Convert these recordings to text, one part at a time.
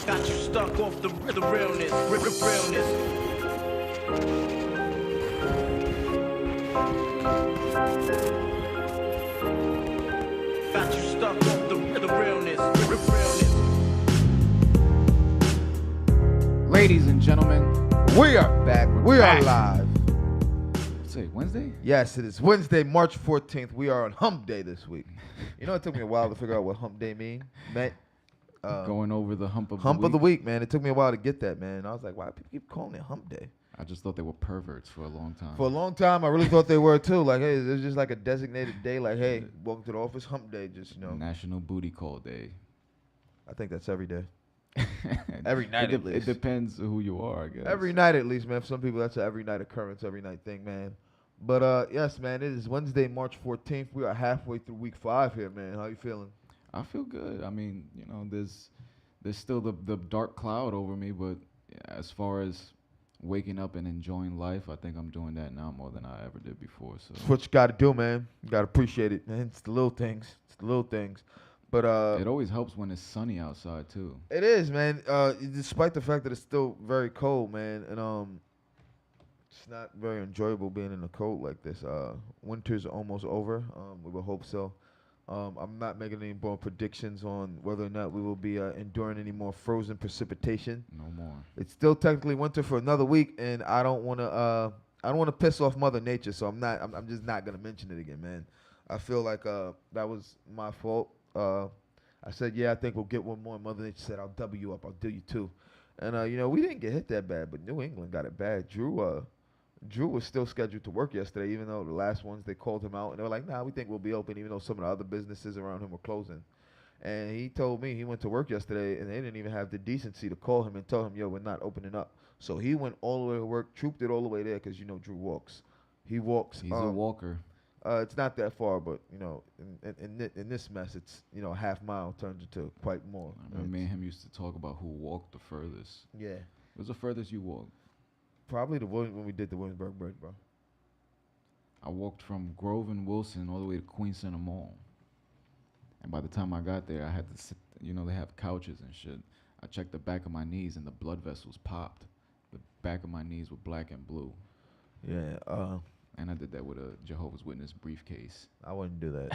Got you stuck off the realness, realness. Got you stuck off the realness, realness. Ladies and gentlemen, We are back. We back. are live. say Wednesday? Yes, it is Wednesday, March 14th. We are on Hump Day this week. You know, it took me a while to figure out what Hump Day meant. Going over the hump Hump of the week, man. It took me a while to get that, man. I was like, why do people keep calling it Hump Day? I just thought they were perverts for a long time. For a long time, I really thought they were too. Like, hey, it's just like a designated day. Like, hey, welcome to the office, Hump Day. Just, you know. National Booty Call Day. I think that's every day. Every night at least. It depends who you are, I guess. Every night at least, man. For some people, that's an every night occurrence, every night thing, man. But yes, man, it is Wednesday, March 14th. We are halfway through week 5 here, man. How you feeling? I feel good. I mean, you know, there's still the dark cloud over me, but as far as waking up and enjoying life, I think I'm doing that now more than I ever did before. So That's what you got to do, man. You got to appreciate it, man. It's the little things. It's the little things. But it always helps when it's sunny outside too. it is, man. Despite the fact that it's still very cold, man, and it's not very enjoyable being in the cold like this. Winter's almost over. We will hope so. I'm not making any more predictions on whether or not we will be enduring any more frozen precipitation. No more. It's still technically winter for another week, and I don't want to. I don't want to piss off Mother Nature, so I'm not. I'm just not gonna mention it again, man. I feel like that was my fault. I said, yeah, I think we'll get one more. Mother Nature said, I'll double you up. I'll do you too. And you know, we didn't get hit that bad, but New England got it bad. Drew was still scheduled to work yesterday, even though the last ones they called him out and they were like, nah, we think we'll be open, even though some of the other businesses around him were closing. And he told me he went to work yesterday and they didn't even have the decency to call him and tell him, yo, we're not opening up. So he went all the way to work, trooped it all the way there because, you know, Drew walks. He walks. He's a walker. It's not that far, but, you know, in this mess, it's, you know, a half mile turns into quite more. I remember me and him used to talk about who walked the furthest. Yeah. What's the furthest you walked? Probably when we did the Williamsburg break, bro. I walked from Grove and Wilson all the way to Queen Center Mall. And by the time I got there, I had to sit, you know, they have couches and shit. I checked the back of my knees and the blood vessels popped. The back of my knees were black and blue. Yeah. And I did that with a Jehovah's Witness briefcase. I wouldn't do that.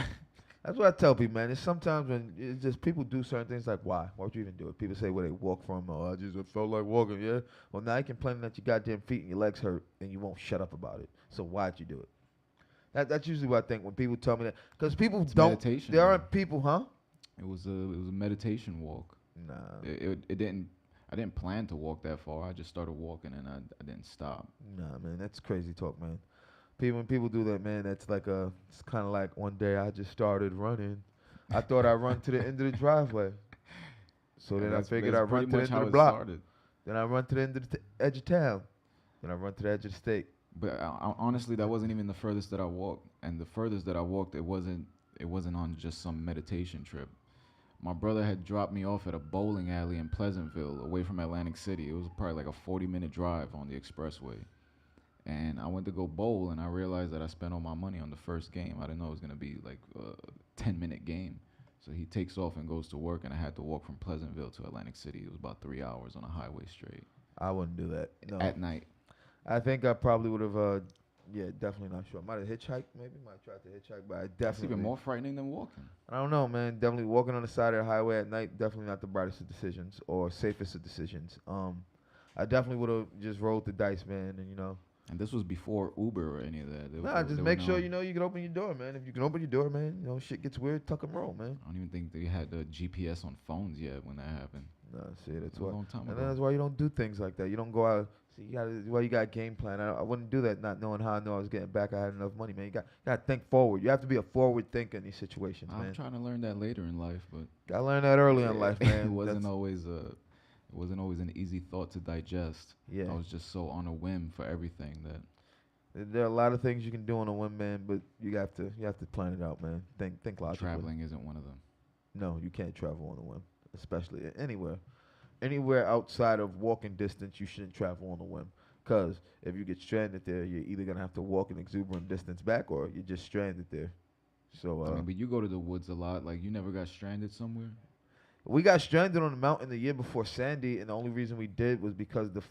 That's what I tell people, man. It's sometimes when it's just people do certain things like, why? Why would you even do it? People say, well, they walk from, oh, I just felt like walking, yeah. Well, now you're complaining that your goddamn feet and your legs hurt and you won't shut up about it. So why'd you do it? That's usually what I think when people tell me that. Because people don't. Meditation, There man. aren't people, huh? It was a meditation walk. Nah. It didn't. I didn't plan to walk that far. I just started walking and I didn't stop. Nah, man. That's crazy talk, man. When people do that, man, that's like it's kind of like one day I just started running. I thought I'd run to the end of the driveway. So then I figured I'd run to the end of the block. Started. Then I run to the end of the edge of town. Then I run to the edge of the state. But honestly, that wasn't even the furthest that I walked. And the furthest that I walked, it wasn't on just some meditation trip. My brother had dropped me off at a bowling alley in Pleasantville, away from Atlantic City. It was probably like a 40-minute drive on the expressway. And I went to go bowl, and I realized that I spent all my money on the first game. I didn't know it was going to be like a 10-minute game. So he takes off and goes to work, and I had to walk from Pleasantville to Atlantic City. It was about 3 hours on a highway straight. I wouldn't do that. No. At night. I think I probably would have, definitely not sure. Might have hitchhiked, maybe. Might have tried to hitchhike, but I That's definitely. even more frightening than walking. I don't know, man. Definitely walking on the side of the highway at night, definitely not the brightest of decisions or safest of decisions. I definitely would have just rolled the dice, man, and, you know. And this was before Uber or any of that. Nah, just make sure you know you can open your door, man. If you can open your door, man, you know, shit gets weird, tuck and roll, man. I don't even think they had the GPS on phones yet when that happened. Nah, see, that's A why. long time And ago. then that's why you don't do things like that. You don't go out. See, you got a game plan. I wouldn't do that not knowing how I know I was getting back. I had enough money, man. You got to think forward. You have to be a forward thinker in these situations, I'm man. trying to learn that later in life, but Got to learn that early in life, man. it wasn't always an easy thought to digest. Yeah. I was just so on a whim for everything that There are a lot of things you can do on a whim, man, but you have to plan it out, man. Think logically. traveling isn't one of them. No, you can't travel on a whim, especially anywhere. Anywhere outside of walking distance, you shouldn't travel on a whim. Because if you get stranded there, you're either going to have to walk an exuberant distance back or you're just stranded there. So, I mean, but you go to the woods a lot. Like, you never got stranded somewhere? We got stranded on the mountain the year before Sandy, and the only reason we did was because the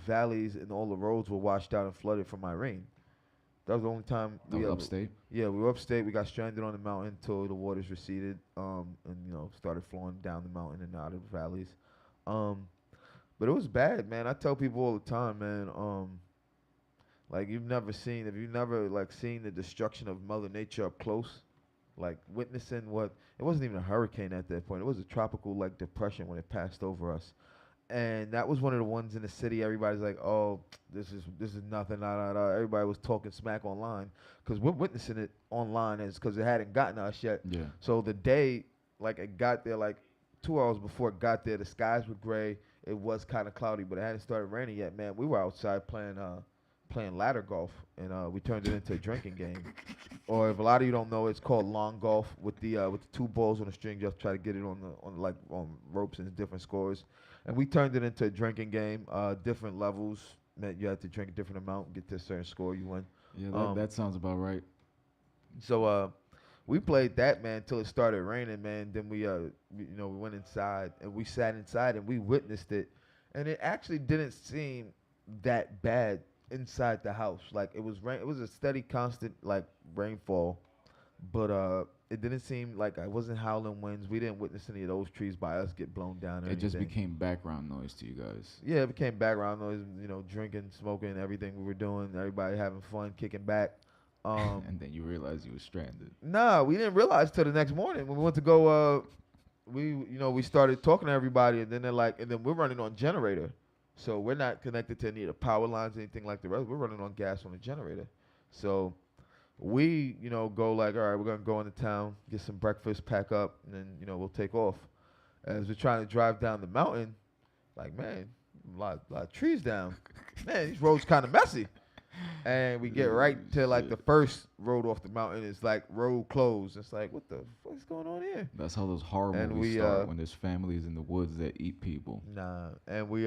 valleys and all the roads were washed out and flooded from Irene. That was the only time That we was ever. upstate. Yeah, we were upstate. We got stranded on the mountain until the waters receded, and started flowing down the mountain and out of the valleys. Um, but it was bad, man. I tell people all the time, man. Like if you've never like seen the destruction of Mother Nature up close, like witnessing what it wasn't even a hurricane at that point. It was a tropical like depression when it passed over us, and that was one of the ones in the city. Everybody's like, "Oh, this is nothing." Nah, nah, nah. Everybody was talking smack online because we're witnessing it online, as because it hadn't gotten to us yet. Yeah. So the day like it got there, like 2 hours before it got there, the skies were gray. It was kind of cloudy, but it hadn't started raining yet. Man, we were outside playing ladder golf, and we turned it into a drinking game. Or if a lot of you don't know, it's called lawn golf with the two balls on a string. Just try to get it on ropes and different scores. And we turned it into a drinking game. Different levels meant you had to drink a different amount, get to a certain score, you win. Yeah, that sounds about right. So we played that, man, until it started raining, man. Then we went inside and we sat inside and we witnessed it, and it actually didn't seem that bad inside the house. Like it was rain. It was a steady, constant like rainfall, but it didn't seem like I wasn't howling winds. We didn't witness any of those trees by us get blown down. Or It just anything. became background noise to you guys. Yeah, it became background noise. Drinking, smoking, everything we were doing. Everybody having fun, kicking back. And then you realize you were stranded. Nah, we didn't realize till the next morning when we went to go. We started talking to everybody, and then they're like, and then we're running on generator, so we're not connected to any of the power lines, anything like the rest. We're running on gas on the generator, so we, go like, all right, we're gonna go into town, get some breakfast, pack up, and then we'll take off. As we're trying to drive down the mountain, like man, a lot of trees down. Man, these roads kind of messy. And we get right to like the first road off the mountain. It's like road closed. It's like, what the fuck is going on here? That's how those horror And movies we, start, when there's families in the woods that eat people. Nah. And we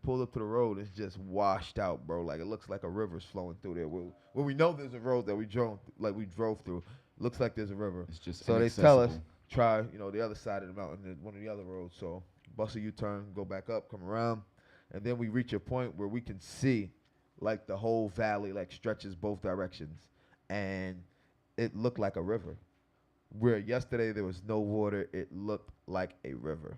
pulled up to the road. It's just washed out, bro. Like it looks like a river's flowing through there. Where we know there's a road that we drove through. Looks like there's a river. It's just so they tell us inaccessible. try the other side of the mountain, one of the other roads. So bust a U-turn, go back up, come around, and then we reach a point where we can see like the whole valley like stretches both directions, and it looked like a river. Where yesterday there was no water, it looked like a river.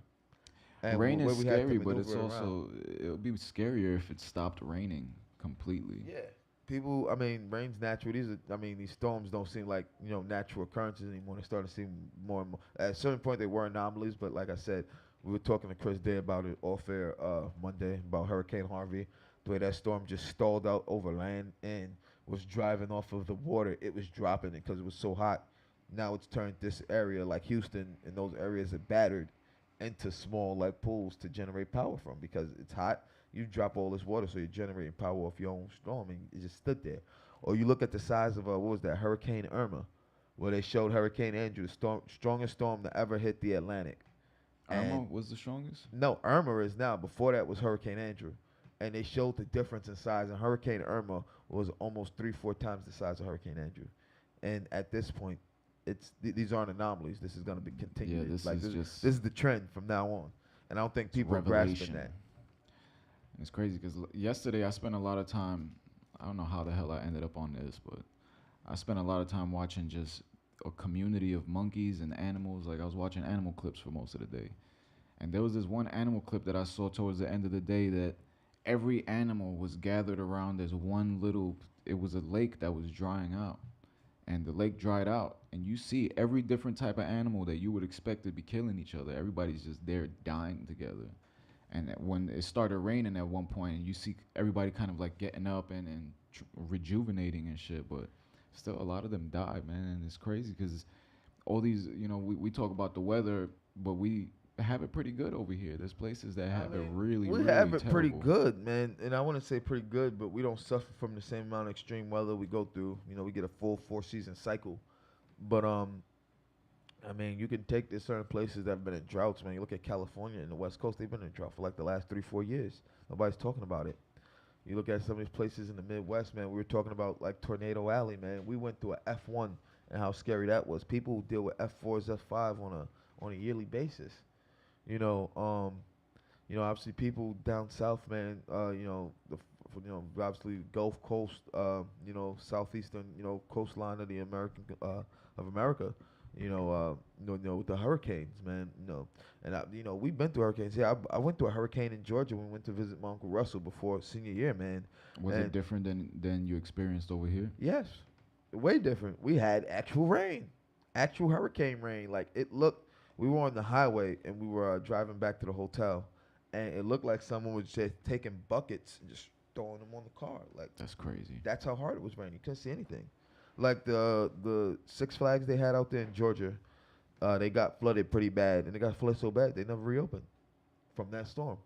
And Rain where is we had to scary, but maneuver it's it also, it would be scarier if it stopped raining completely. yeah. People, rain's natural. These storms don't seem like natural occurrences anymore. They're starting to seem more and more. At a certain point, they were anomalies, but like I said, we were talking to Chris Day about it off air Monday about Hurricane Harvey. The way that storm just stalled out over land and was driving off of the water. It was dropping it because it was so hot. Now it's turned this area like Houston and those areas are battered into small like pools to generate power from because it's hot. You drop all this water, so you're generating power off your own storm, and it just stood there. Or you look at the size of what was that, Hurricane Irma, where they showed Hurricane Andrew, the strongest storm to ever hit the Atlantic. Irma was the strongest? No, Irma is now. Before that was Hurricane Andrew. And they showed the difference in size. And Hurricane Irma was almost 3-4 times the size of Hurricane Andrew. And at this point, these aren't anomalies. This is going to be continued. Yeah, this is the trend from now on. And I don't think people are grasping that. It's crazy because yesterday I spent a lot of time. I don't know how the hell I ended up on this, but I spent a lot of time watching just a community of monkeys and animals. Like I was watching animal clips for most of the day. And there was this one animal clip that I saw towards the end of the day that every animal was gathered around this one little, it was a lake that was drying out. And the lake dried out. And you see every different type of animal that you would expect to be killing each other. Everybody's just there dying together. And when it started raining at one point, you see everybody kind of like getting up and rejuvenating and shit. But still, a lot of them died, man. And it's crazy because all these, we talk about the weather, but we have it pretty good over here. There's places that have it really, we really have it terrible. pretty good, man. And I want to say pretty good, but we don't suffer from the same amount of extreme weather we go through. We get a full 4-season cycle. But you can take this certain places that have been in droughts, man. You look at California and the West Coast, they've been in drought for like the last 3-4 years. Nobody's talking about it. You look at some of these places in the Midwest, man. We were talking about like Tornado Alley, man. We went through a F1 and how scary that was. People deal with F4s, F5 on a yearly basis. You know, obviously people down south, man. Obviously Gulf Coast, southeastern, coastline of the of America. With the hurricanes, man. And we've been through hurricanes. Yeah, I went through a hurricane in Georgia when we went to visit my uncle Russell before senior year, man. Was it different than you experienced over here? Yes, way different. We had actual rain, actual hurricane rain. Like it looked. We were on the highway and we were driving back to the hotel, and it looked like someone was just taking buckets and just throwing them on the car. Like That's crazy. that's how hard it was raining. You couldn't see anything. Like the Six Flags they had out there in Georgia, they got flooded pretty bad, and they got flooded so bad they never reopened from that storm.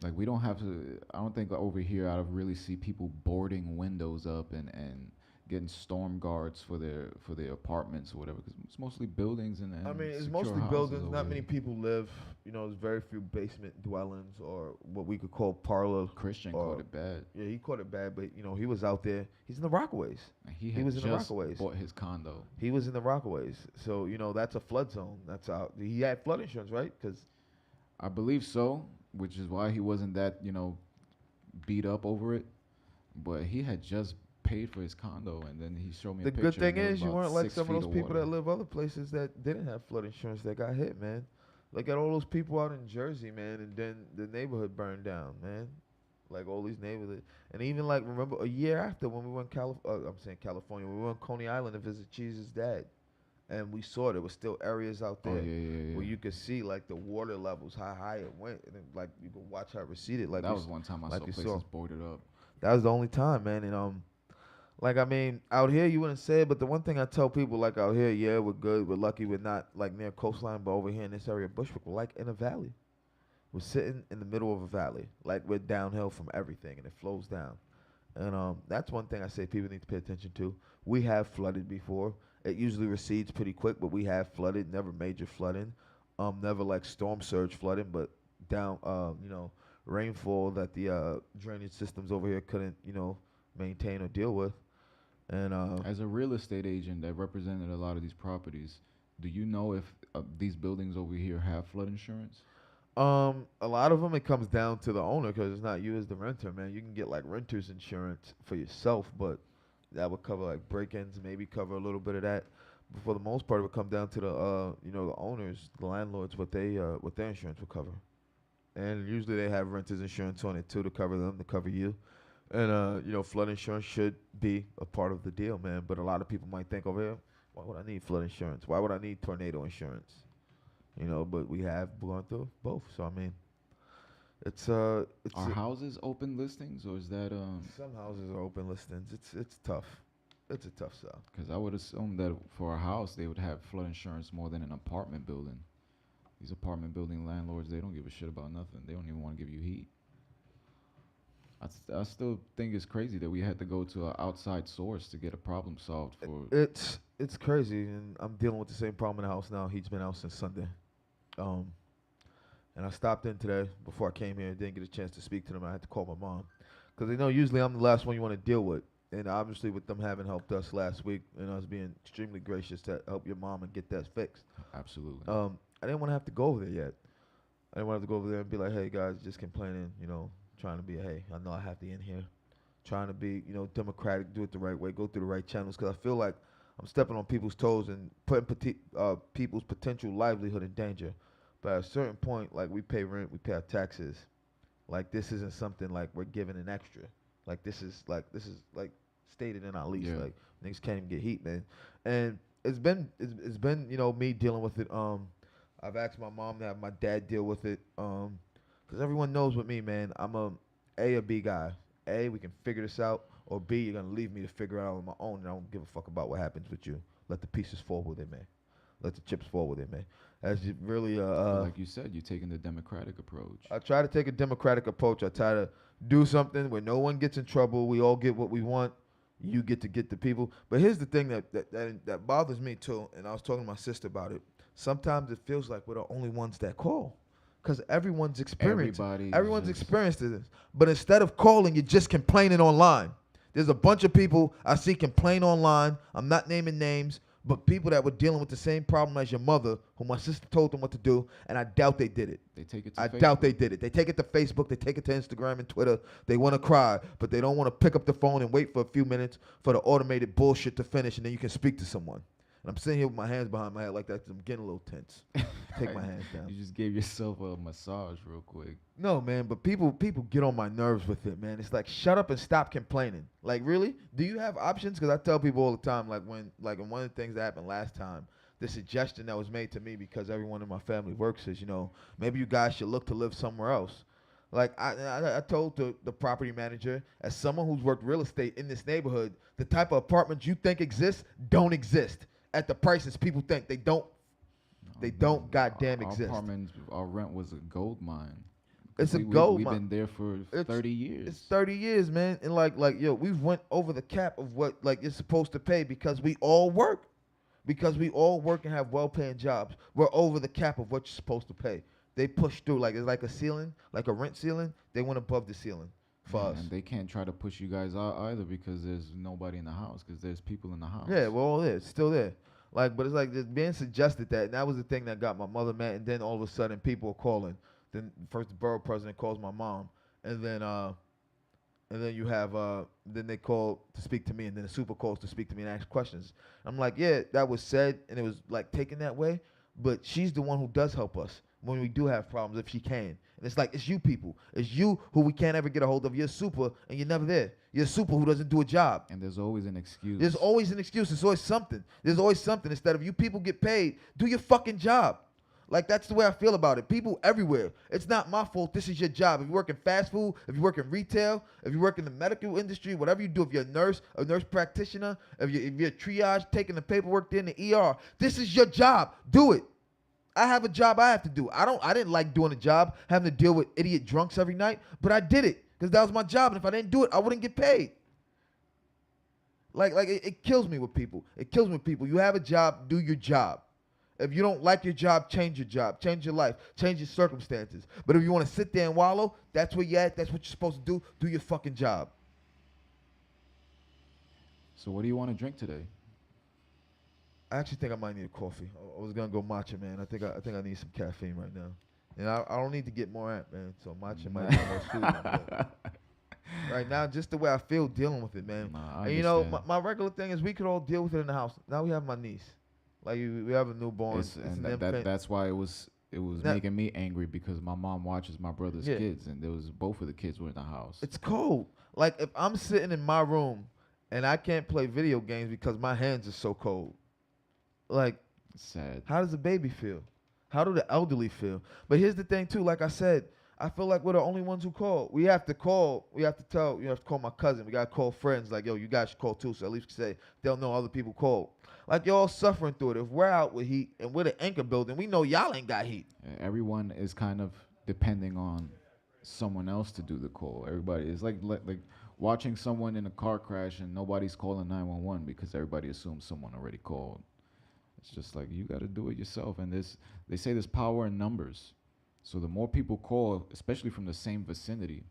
Like we don't have to. I don't think over here I really see people boarding windows up and getting storm guards for their apartments or whatever. Because it's mostly buildings and I mean, it's secure mostly houses buildings. over Not many here. people live. There's very few basement dwellings or what we could call parlor. Christian or- caught it bad. Yeah, he caught it bad, but he was out there. He's in the Rockaways. And he He had was in the just Rockaways. bought his condo. He was in the Rockaways, so that's a flood zone. That's how he had flood insurance, right? Because I believe so, which is why he wasn't that beat up over it. But he had just paid for his condo, and then he showed me a the picture. good thing and there was is you about weren't like 6 some of feet those people water. that live other places that didn't have flood insurance that got hit, man. Look at all those people out in Jersey, man, and then the neighborhood burned down, man. Like all these neighborhoods, and even like remember a year after when we went I'm saying California, we went Coney Island to visit Cheese's dad, and we saw there was still areas out Oh there yeah. where you could see like the water levels how high it went, and then, like you could watch how it receded. Like that we was one time I like saw you places saw. boarded up. That was the only time, man. And like I mean, out here you wouldn't say it, but the one thing I tell people like out here, yeah, we're good, we're lucky, we're not like near coastline, but over here in this area, of Bushwick, we're like in a valley. We're sitting in the middle of a valley, like we're downhill from everything, and it flows down. And that's one thing I say people need to pay attention to. We have flooded before. It usually recedes pretty quick, but we have flooded. Never major flooding. Never like storm surge flooding, but down, rainfall that the drainage systems over here couldn't, maintain or deal with. And As a real estate agent that represented a lot of these properties, do you know if these buildings over here have flood insurance? a lot of them it comes down to the owner because it's not you as the renter, man. You can get like renter's insurance for yourself, but that would cover like break-ins, maybe cover a little bit of that. But for the most part, it would come down to the owners, the landlords, what their insurance will cover. And usually they have renter's insurance on it too to cover them, to cover you. And flood insurance should be a part of the deal, man. But a lot of people might think over here, why would I need flood insurance? Why would I need tornado insurance? But we have gone through both. So I mean, it's Are houses open listings, or is that some houses are open listings. It's tough. It's a tough sell. Because I would assume that for a house they would have flood insurance more than an apartment building. These apartment building landlords, they don't give a shit about nothing. They don't even want to give you heat. I still think it's crazy that we had to go to an outside source to get a problem solved for. It's crazy, and I'm dealing with the same problem in the house now. He's been out since Sunday. And I stopped in today before I came here and didn't get a chance to speak to them. I had to call my mom because they know usually I'm the last one you want to deal with. And obviously with them having helped us last week and us being extremely gracious to help your mom and get that fixed. Absolutely. I didn't want to have to go over there yet. I didn't want to have to go over there and be like, hey, guys, just complaining, trying to be, hey, I know I have to in here. Trying to be, democratic, do it the right way, go through the right channels. Because I feel like I'm stepping on people's toes and putting people's potential livelihood in danger. But at a certain point, like we pay rent, we pay our taxes. Like this isn't something like we're giving an extra. Like this is stated in our lease. Yeah. Like niggas can't even get heat, man. And it's been me dealing with it. I've asked my mom to have my dad deal with it. Because everyone knows with me, man, I'm a B guy. A, we can figure this out. Or B, you're going to leave me to figure it out on my own, and I don't give a fuck about what happens with you. Let the pieces fall where they may. Let the chips fall where they may. As you really, like you said, you're taking the democratic approach. I try to take a democratic approach. I try to do something where no one gets in trouble. We all get what we want. You get to get the people. But here's the thing that bothers me, too, and I was talking to my sister about it. Sometimes it feels like we're the only ones that call. Because everyone's experienced this. But instead of calling, you're just complaining online. There's a bunch of people I see complain online. I'm not naming names, But people that were dealing with the same problem as your mother, who my sister told them what to do, and I doubt they did it. They take it to I Facebook. doubt they did it. They take it to Facebook, they take it to Instagram and Twitter. They want to cry, but they don't want to pick up the phone and wait for a few minutes for the automated bullshit to finish, and then you can speak to someone. And I'm sitting here with my hands behind my head like that 'cause I'm getting a little tense. Take my hands down. You just gave yourself a massage real quick. No, man, but people get on my nerves with it, man. It's like, shut up and stop complaining. Like, really? Do you have options? Because I tell people all the time, like, when, like, and one of the things that happened last time, the suggestion that was made to me because everyone in my family works is, you know, maybe you guys should look to live somewhere else. Like, I told the property manager, as someone who's worked real estate in this neighborhood, the type of apartments you think exist don't exist at the prices people think. They don't. They don't goddamn exist. Our apartments, our rent was a gold mine. It's a gold We've mine. been there for 30 years. It's 30 years, man. And like, yo, we've went over the cap of what, like, you're supposed to pay because we all work. Because we all work and have well-paying jobs. We're over the cap of what you're supposed to pay. They push through. Like, it's like a ceiling, like a rent ceiling. They went above the ceiling for us. And they can't try to push you guys out either because there's nobody in the house, because there's people in the house. Yeah, we're all there. It's still there. Like, but it's like just being suggested that, and that was the thing that got my mother mad. And then all of a sudden, people are calling. Then first the borough president calls my mom, and then you have then they call to speak to me, and then the super calls to speak to me and ask questions. I'm like, yeah, that was said, and it was like taken that way. But she's the one who does help us when we do have problems, if she can. And it's like, it's you people. It's you who we can't ever get a hold of. You're super, and you're never there. You're super who doesn't do a job. And there's always an excuse. There's always an excuse. There's always something. There's always something. Instead of you people get paid, do your fucking job. Like, that's the way I feel about it. People everywhere. It's not my fault. This is your job. If you work in fast food, if you work in retail, if you work in the medical industry, whatever you do, if you're a nurse practitioner, if you're triage, taking the paperwork in the ER, this is your job. Do it. I have a job I have to do. I didn't like doing a job, having to deal with idiot drunks every night, but I did it because that was my job. And if I didn't do it, I wouldn't get paid. Like it kills me with people. It kills me with people. You have a job, do your job. If you don't like your job, change your life, change your circumstances. But if you want to sit there and wallow, that's where you're at. That's what you're supposed to do. Do your fucking job. So what do you want to drink today? I actually think I might need a coffee. I was gonna go matcha, man. I think I need some caffeine right now, and I don't need to get more amp, man. So matcha might be more suited. Right now, just the way I feel dealing with it, man. Nah, and you know, my regular thing is we could all deal with it in the house. Now we have my niece. Like, we have a newborn. It's And an infant. that's why it was making me angry, because my mom watches my brother's kids, and there was both of the kids were in the house. It's cold. Like, if I'm sitting in my room and I can't play video games because my hands are so cold, like, It's sad. how does the baby feel? How do the elderly feel? But here's the thing, too. Like I said, I feel like we're the only ones who call. We have to call. We have to tell. You have to call my cousin. We got to call friends. Like, yo, you guys should call, too. So at least say they'll know other people called. Like, y'all suffering through it. If we're out with heat and we're the anchor building, we know y'all ain't got heat. Everyone is kind of depending on someone else to do the call. Everybody is like watching someone in a car crash and nobody's calling 911 because everybody assumes someone already called. It's just like, you got to do it yourself. And they say there's power in numbers. So the more people call, especially from the same vicinity,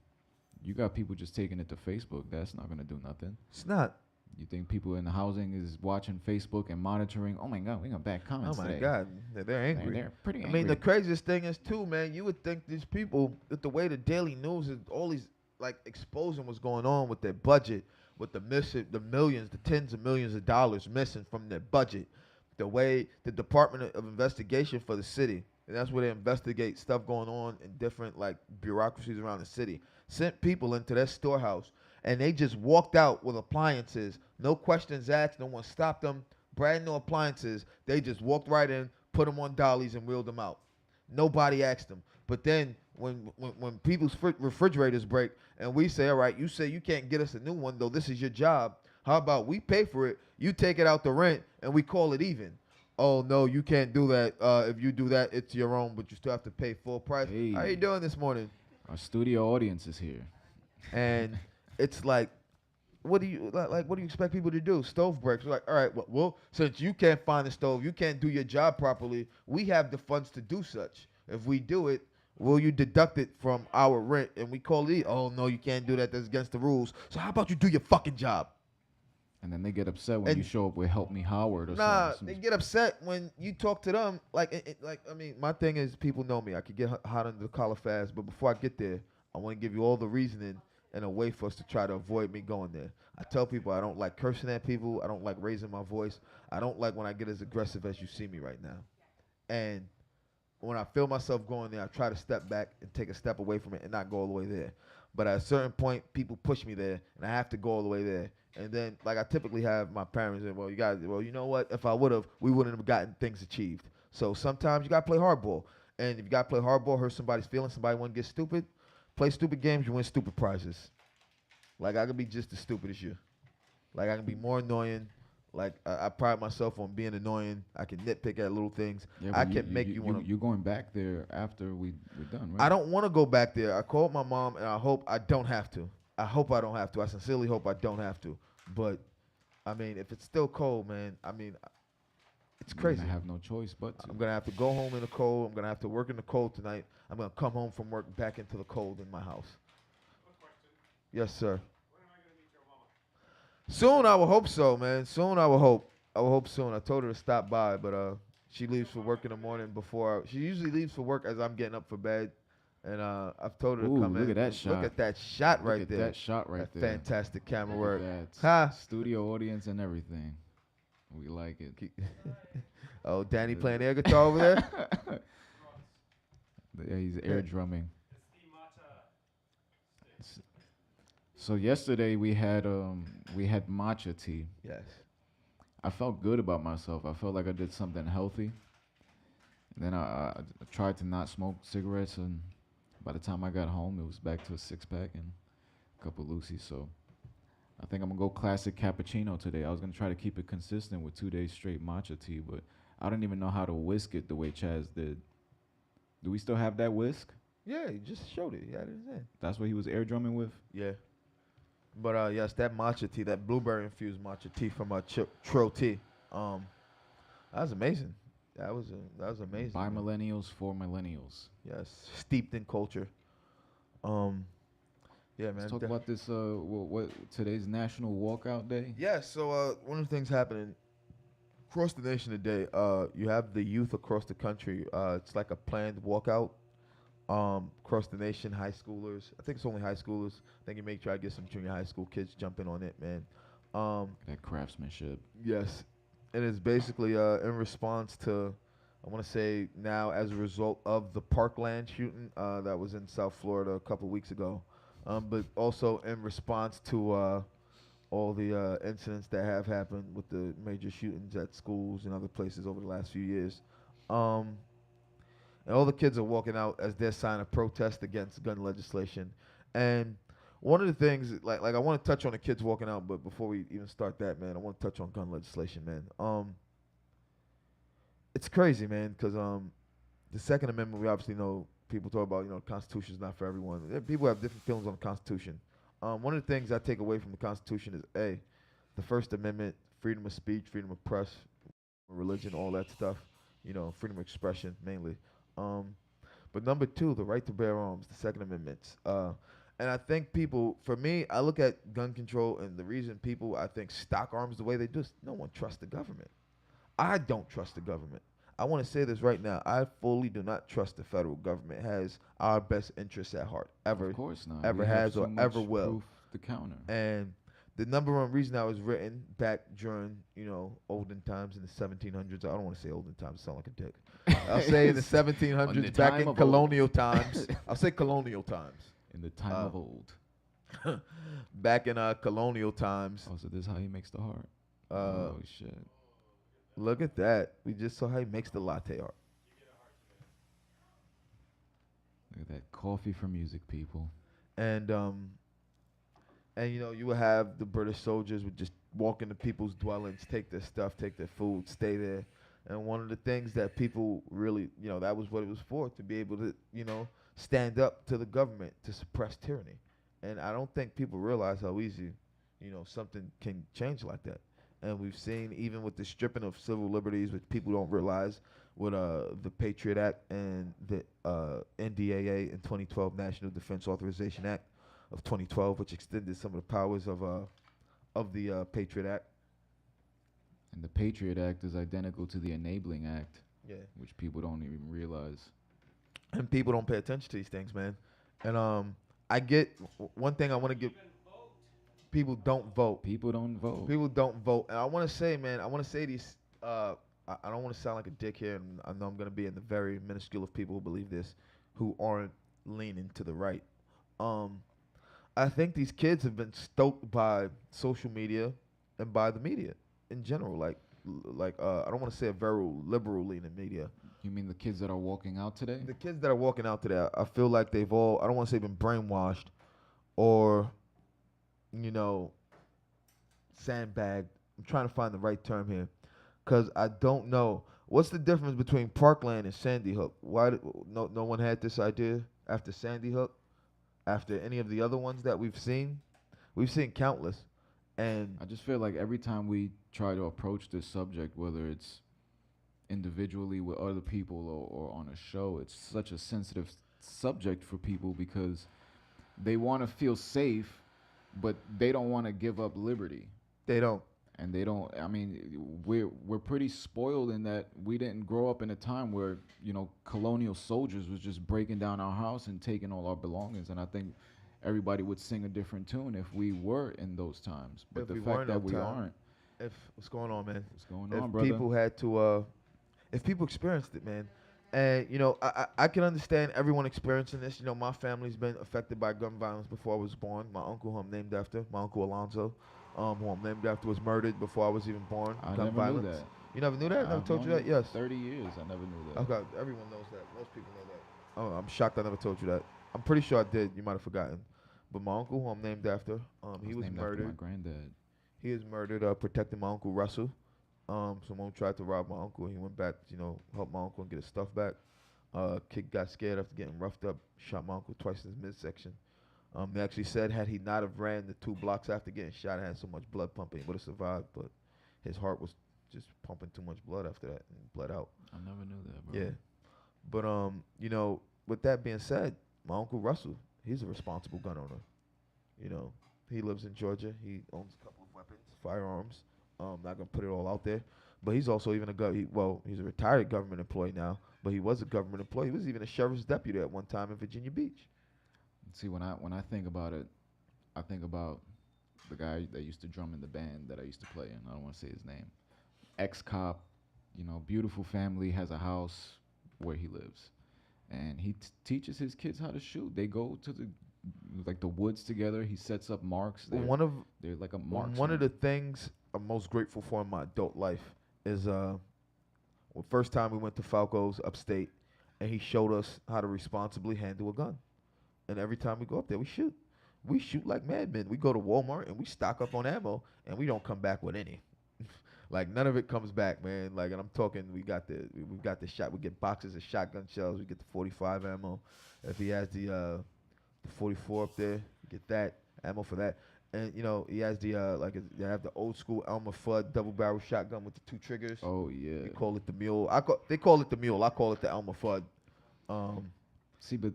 you got people just taking it to Facebook. That's not going to do nothing. It's not. You think people in the housing is watching Facebook and monitoring? Oh my God, we got bad comments Oh my today. God, they're angry. They're pretty I angry. mean, the craziest thing is too, man. You would think these people, with the way the daily news is, all these like exposing what's going on with their budget, with the millions, the tens of millions of dollars missing from their budget, the way the Department of Investigation for the city, and that's where they investigate stuff going on in different like bureaucracies around the city, sent people into their storehouse. And they just walked out with appliances. No questions asked. No one stopped them. Brand new appliances. They just walked right in, put them on dollies, and wheeled them out. Nobody asked them. But then when people's refrigerators break and we say, all right, you say you can't get us a new one, though this is your job. How about we pay for it, you take it out the rent, and we call it even. Oh, no, you can't do that. If you do that, it's your own, but you still have to pay full price. Hey. How you doing this morning? Our studio audience is here. And it's like, what do you expect people to do? Stove breaks. We're like, all right, well, since you can't find the stove, you can't do your job properly, we have the funds to do such. If we do it, will you deduct it from our rent? And we call it, oh, no, you can't do that. That's against the rules. So how about you do your fucking job? And then they get upset when you And show up with "Help Me Howard" or nah, something. they get upset when you talk to them. Like I mean, my thing is people know me. I could get hot under the collar fast, but before I get there, I want to give you all the reasoning and a way for us to try to avoid me going there. I tell people I don't like cursing at people. I don't like raising my voice. I don't like when I get as aggressive as you see me right now. And when I feel myself going there, I try to step back and take a step away from it and not go all the way there. But at a certain point, people push me there, and I have to go all the way there. And then, like I typically have my parents, and well, you know what? If I would have, we wouldn't have gotten things achieved. So sometimes you gotta play hardball, and if you gotta play hardball, hurt somebody's feelings, somebody want to get stupid, play stupid games, you win stupid prizes. Like I could be just as stupid as you. Like I can be more annoying. Like I pride myself on being annoying. I can nitpick at little things. Yeah, I but can make you want to. You're going back there after we're done, right? I don't want to go back there. I called my mom, and I hope I don't have to. I hope I don't have to. I sincerely hope I don't have to. But I mean, if it's still cold, man, I mean, it's crazy. I have no choice but to. I'm gonna have to go home in the cold. I'm gonna have to work in the cold tonight. I'm gonna come home from work back into the cold in my house. Yes, sir. Soon, I will hope so, man. Soon, I will hope. I will hope soon. I told her to stop by, but she leaves for work in the morning before. She usually leaves for work as I'm getting up for bed, and I've told her to Ooh, come in. look at that shot. Look at that shot right Look at there. that shot right That there. fantastic camera Look work. at that. Ha! Studio audience and everything. We like it. Oh, Danny playing air guitar over there. Yeah, he's air drumming. So yesterday we had matcha tea. Yes. I felt good about myself. I felt like I did something healthy. And then I tried to not smoke cigarettes, and by the time I got home, it was back to a 6-pack and a couple loosies. So I think I'm gonna go classic cappuccino today. I was gonna try to keep it consistent with 2 days straight matcha tea, but I don't even know how to whisk it the way Chaz did. Do we still have that whisk? Yeah, he just showed it. He had it in his hand. That's what he was air drumming with? Yeah. But yes, that matcha tea, that blueberry infused matcha tea from Tro Tea, that was amazing. That was amazing. By man. millennials for millennials. Yes, steeped in culture. Yeah, man. Let's talk about this. What today's National Walkout Day? Yeah, so one of the things happening across the nation today, you have the youth across the country. It's like a planned walkout across the nation. High schoolers. I think it's only high schoolers. I think you may try to get some junior high school kids jumping on it, man. That craftsmanship. Yes, and it's basically in response to, I want to say now as a result of the Parkland shooting that was in South Florida a couple weeks ago, but also in response to all the incidents that have happened with the major shootings at schools and other places over the last few years. And all the kids are walking out as their sign of protest against gun legislation. And one of the things, like I want to touch on the kids walking out, but before we even start that, man, I want to touch on gun legislation, man. It's crazy, man, because the Second Amendment, we obviously know people talk about, the Constitution is not for everyone. People have different feelings on the Constitution. One of the things I take away from the Constitution is, A, the First Amendment, freedom of speech, freedom of press, religion, all that stuff, freedom of expression mainly. But number 2, the right to bear arms, the Second Amendment. And I think people, for me, I look at gun control, and the reason people, I think, stock arms the way they do is no one trusts the government. I don't trust the government. I want to say this right now. I fully do not trust the federal government has our best interests at heart, ever. Of course not. Ever We have has so or much ever will. proof to counter. And the number one reason I was written back during, olden times in the 1700s. I don't want to say olden times. Sound like a dick. I'll say in the 1700s, back in colonial times. I'll say colonial times. In the time of old. Back in colonial times. Oh, so this is how he makes the heart. Oh shit. Look at that. We just saw how he makes the latte art. Look at that coffee for music, people. And you would have the British soldiers would just walk into people's dwellings, take their stuff, take their food, stay there. And one of the things that people really, that was what it was for, to be able to, stand up to the government to suppress tyranny. And I don't think people realize how easy, something can change like that. And we've seen, even with the stripping of civil liberties, which people don't realize, with the Patriot Act and the NDAA in 2012, National Defense Authorization Act of 2012, which extended some of the powers of the Patriot Act. And the Patriot Act is identical to the Enabling Act, Yeah. which people don't even realize. And people don't pay attention to these things, man. And I get one thing I want to give. People don't vote. People don't vote. People don't vote. And I want to say, man, I want to say these. I don't want to sound like a dick here, and I know I'm gonna be in the very minuscule of people who believe this, who aren't leaning to the right. Um, I think these kids have been stoked by social media and by the media in general. I don't want to say a very liberal leaning media. You mean the kids that are walking out today? The kids that are walking out today, I feel like they've all, I don't want to say been brainwashed or, you know, sandbagged. I'm trying to find the right term here because I don't know. What's the difference between Parkland and Sandy Hook? Why no one had this idea after Sandy Hook? After any of the other ones that we've seen? We've seen countless. And I just feel like every time we try to approach this subject, whether it's individually with other people or on a show, it's such a sensitive subject for people because they want to feel safe, but they don't want to give up liberty. they don't. And they don't. I mean, we're pretty spoiled in that we didn't grow up in a time where colonial soldiers was just breaking down our house and taking all our belongings. And I think everybody would sing a different tune if we were in those times. But If the we fact weren't that on we time. aren't, What's going on, man? what's going If on, brother? people had to, if people experienced it, man, and I can understand everyone experiencing this. My family's been affected by gun violence before I was born. My uncle, who I'm named after, my uncle Alonzo, who I'm named after, was murdered before I was even born. I gun never violence. knew that. You never knew that? Never I've told you known that? Yes. 30 years, I never knew that. Okay, everyone knows that. Most people know that. Oh, I'm shocked I never told you that. I'm pretty sure I did. You might have forgotten. But my uncle, who I'm named after, he was named after murdered. my granddad. He was murdered protecting my uncle Russell. Someone tried to rob my uncle. He went back, help my uncle and get his stuff back. Kid got scared after getting roughed up, shot my uncle twice in his midsection. They actually said had he not have ran the 2 blocks after getting shot and had so much blood pumping, he would have survived. But his heart was just pumping too much blood after that and bled out. I never knew that, bro. Yeah. But with that being said, my uncle Russell, he's a responsible gun owner. He lives in Georgia. He owns a couple of weapons, firearms. Not gonna put it all out there, but he's also even he's a retired government employee now, but he was a government employee. He was even a sheriff's deputy at one time in Virginia Beach. See, when I think about it, I think about the guy that used to drum in the band that I used to play in. I don't want to say his name. Ex-cop, beautiful family, has a house where he lives, and he teaches his kids how to shoot. They go to the woods together. He sets up marks. They're like a marksman. One of the things I'm most grateful for in my adult life is first time we went to Falco's upstate, and he showed us how to responsibly handle a gun. And every time we go up there, we shoot. We shoot like madmen. We go to Walmart and we stock up on ammo, and we don't come back with any. Like none of it comes back, man. Like, and I'm talking, we got the shot. We get boxes of shotgun shells. We get the 45 ammo. If he has the 44 up there, we get that ammo for that. And he has they have the old school Elmer Fudd double barrel shotgun with the 2 triggers. Oh yeah. They call it the mule. They call it the mule. I call it the Elmer Fudd. See, but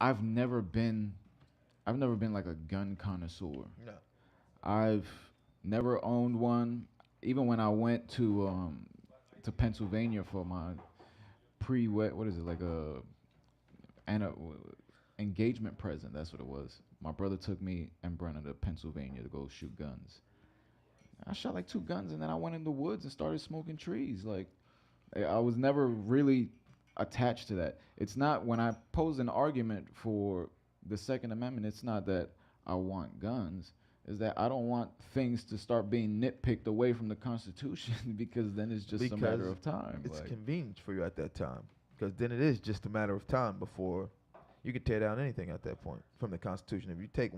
I've never been like a gun connoisseur. No. I've never owned one. Even when I went to Pennsylvania for my engagement present. That's what it was. My brother took me and Brenna to Pennsylvania to go shoot guns. I shot like 2 guns, and then I went in the woods and started smoking trees. Like, I was never really attached to that. It's not, when I pose an argument for the Second Amendment, it's not that I want guns. Is that I don't want things to start being nitpicked away from the Constitution because then it's just a matter of time. It's convenient for you at that time, because then it is just a matter of time before you could tear down anything at that point from the Constitution. If you take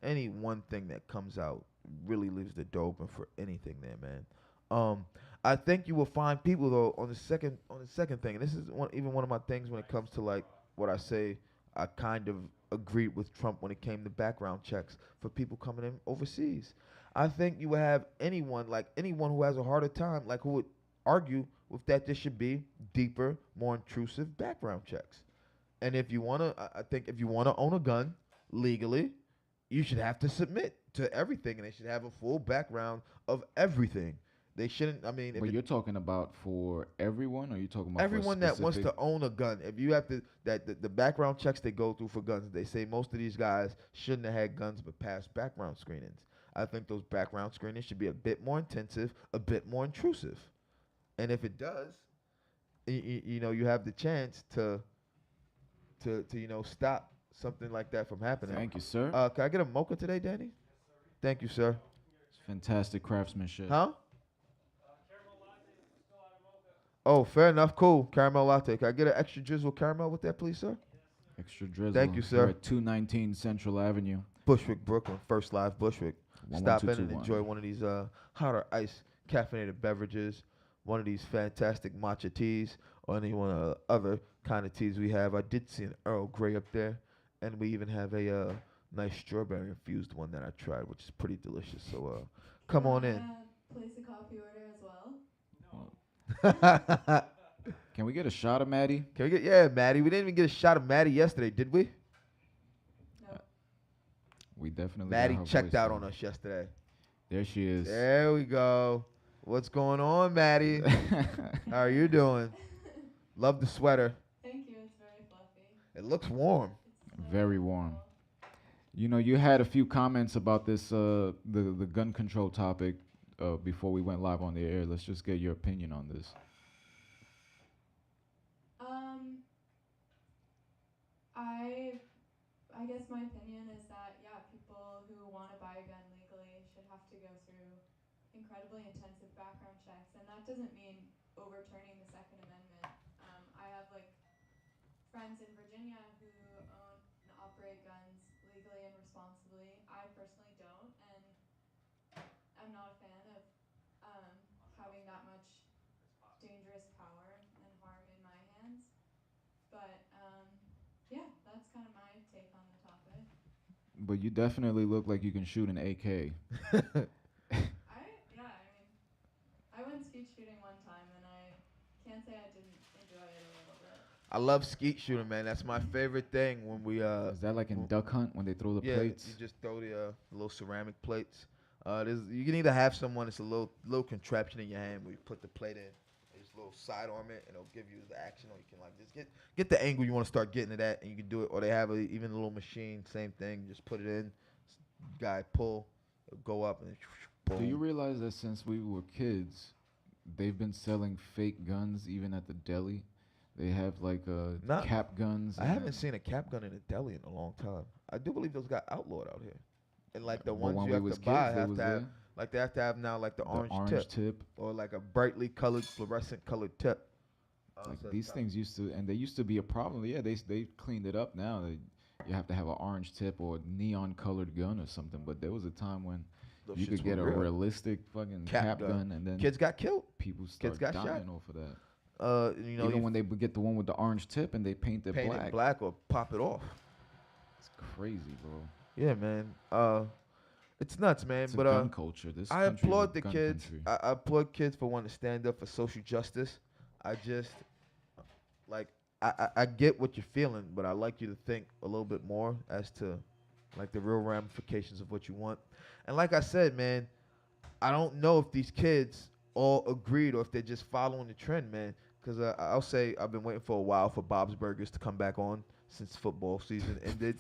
any one thing that comes out, really leaves the door open for anything there, man. I think you will find people though on the second thing, and this is one of my things when it comes to like what I say. I kind of agreed with Trump when it came to background checks for people coming in overseas. I think you would have anyone who has a harder time, like who would argue with that there should be deeper, more intrusive background checks. And if you I think if you want to own a gun legally, you should have to submit to everything, and they should have a full background of everything. They shouldn't. I mean, if But it, you're talking about for everyone, or you talking about everyone for a that wants specific? to own a gun, if you have to, the background checks they go through for guns, they say most of these guys shouldn't have had guns but passed background screenings. I think those background screenings should be a bit more intensive, a bit more intrusive. And if it does, you know, you have the chance to stop something like that from happening. Thank you, sir. Can I get a mocha today, Danny? Thank you, sir. It's fantastic craftsmanship. Huh? Oh, fair enough. Cool. Caramel latte. Can I get an extra drizzle caramel with that, please, sir? Extra drizzle. Thank you, We're sir. at 219 Central Avenue. Bushwick, Brooklyn. First Live Bushwick. Stop in and 11221. enjoy one of these hotter ice caffeinated beverages, one of these fantastic matcha teas, or any one of the other kind of teas we have. I did see an Earl Grey up there, and we even have a nice strawberry infused one that I tried, which is pretty delicious. So come on in. Place a coffee order as well. Can we get a shot of Maddie? Can we get, yeah, Maddie? We didn't even get a shot of Maddie yesterday, did we? No. We definitely. Maddie got her checked voice out on. on us yesterday. There she is. There we go. What's going on, Maddie? How are you doing? Love the sweater. Thank you. It's very fluffy. It looks warm. It's so Very warm. comfortable. You know, you had a few comments about this, the gun control topic, before we went live on the air. Let's just get your opinion on this. I guess my opinion is that people who want to buy a gun legally should have to go through incredibly intensive background checks, and that doesn't mean overturning the Second Amendment. I have friends in Virginia who own and operate guns legally and responsibly. I personally don't, and I'm not a fan of having that much dangerous power and harm in my hands. But yeah, that's kind of my take on the topic. But you definitely look like you can shoot an AK. I went skeet shooting one time, and I can't say I didn't enjoy it a little bit. I love skeet shooting, man. That's my favorite thing when we Is that like in Duck Hunt when they throw the yeah, plates? you just throw the little ceramic plates. You can either have someone, it's a little contraption in your hand where you put the plate in, and just a little sidearm it, and it'll give you the action, or you can just get the angle you want to start getting it at, and you can do it. Or they have even a little machine, same thing. Just put it in, guy pull, it'll go up, and boom. Do you realize that since we were kids, they've been selling fake guns even at the deli? They have Not- cap guns. I haven't seen a cap gun in a deli in a long time. I do believe those got outlawed out here. And the But ones when you we have was to buy kids, they have was to have, there. they have to have now the orange, tip, or a brightly colored, fluorescent colored tip. Like So these it's things used to, and they used to be a problem. Yeah, they cleaned it up now. You have to have an orange tip or neon colored gun or something. But there was a time when those you shits could get a were real. realistic fucking Cap cap gun. gun, and then Kids got killed. people start got dying shot. off of that. Even when they would get the one with the orange tip and they paint it paint black. it black or pop it off. It's crazy, bro. Yeah, man. It's nuts, man. It's a but gun culture. This I country is a applaud the gun kids. country. I applaud kids for wanting to stand up for social justice. I just I get what you're feeling, but I like you to think a little bit more as to the real ramifications of what you want. And like I said, man, I don't know if these kids all agreed or if they're just following the trend, man. Because I'll say I've been waiting for a while for Bob's Burgers to come back on since football season ended.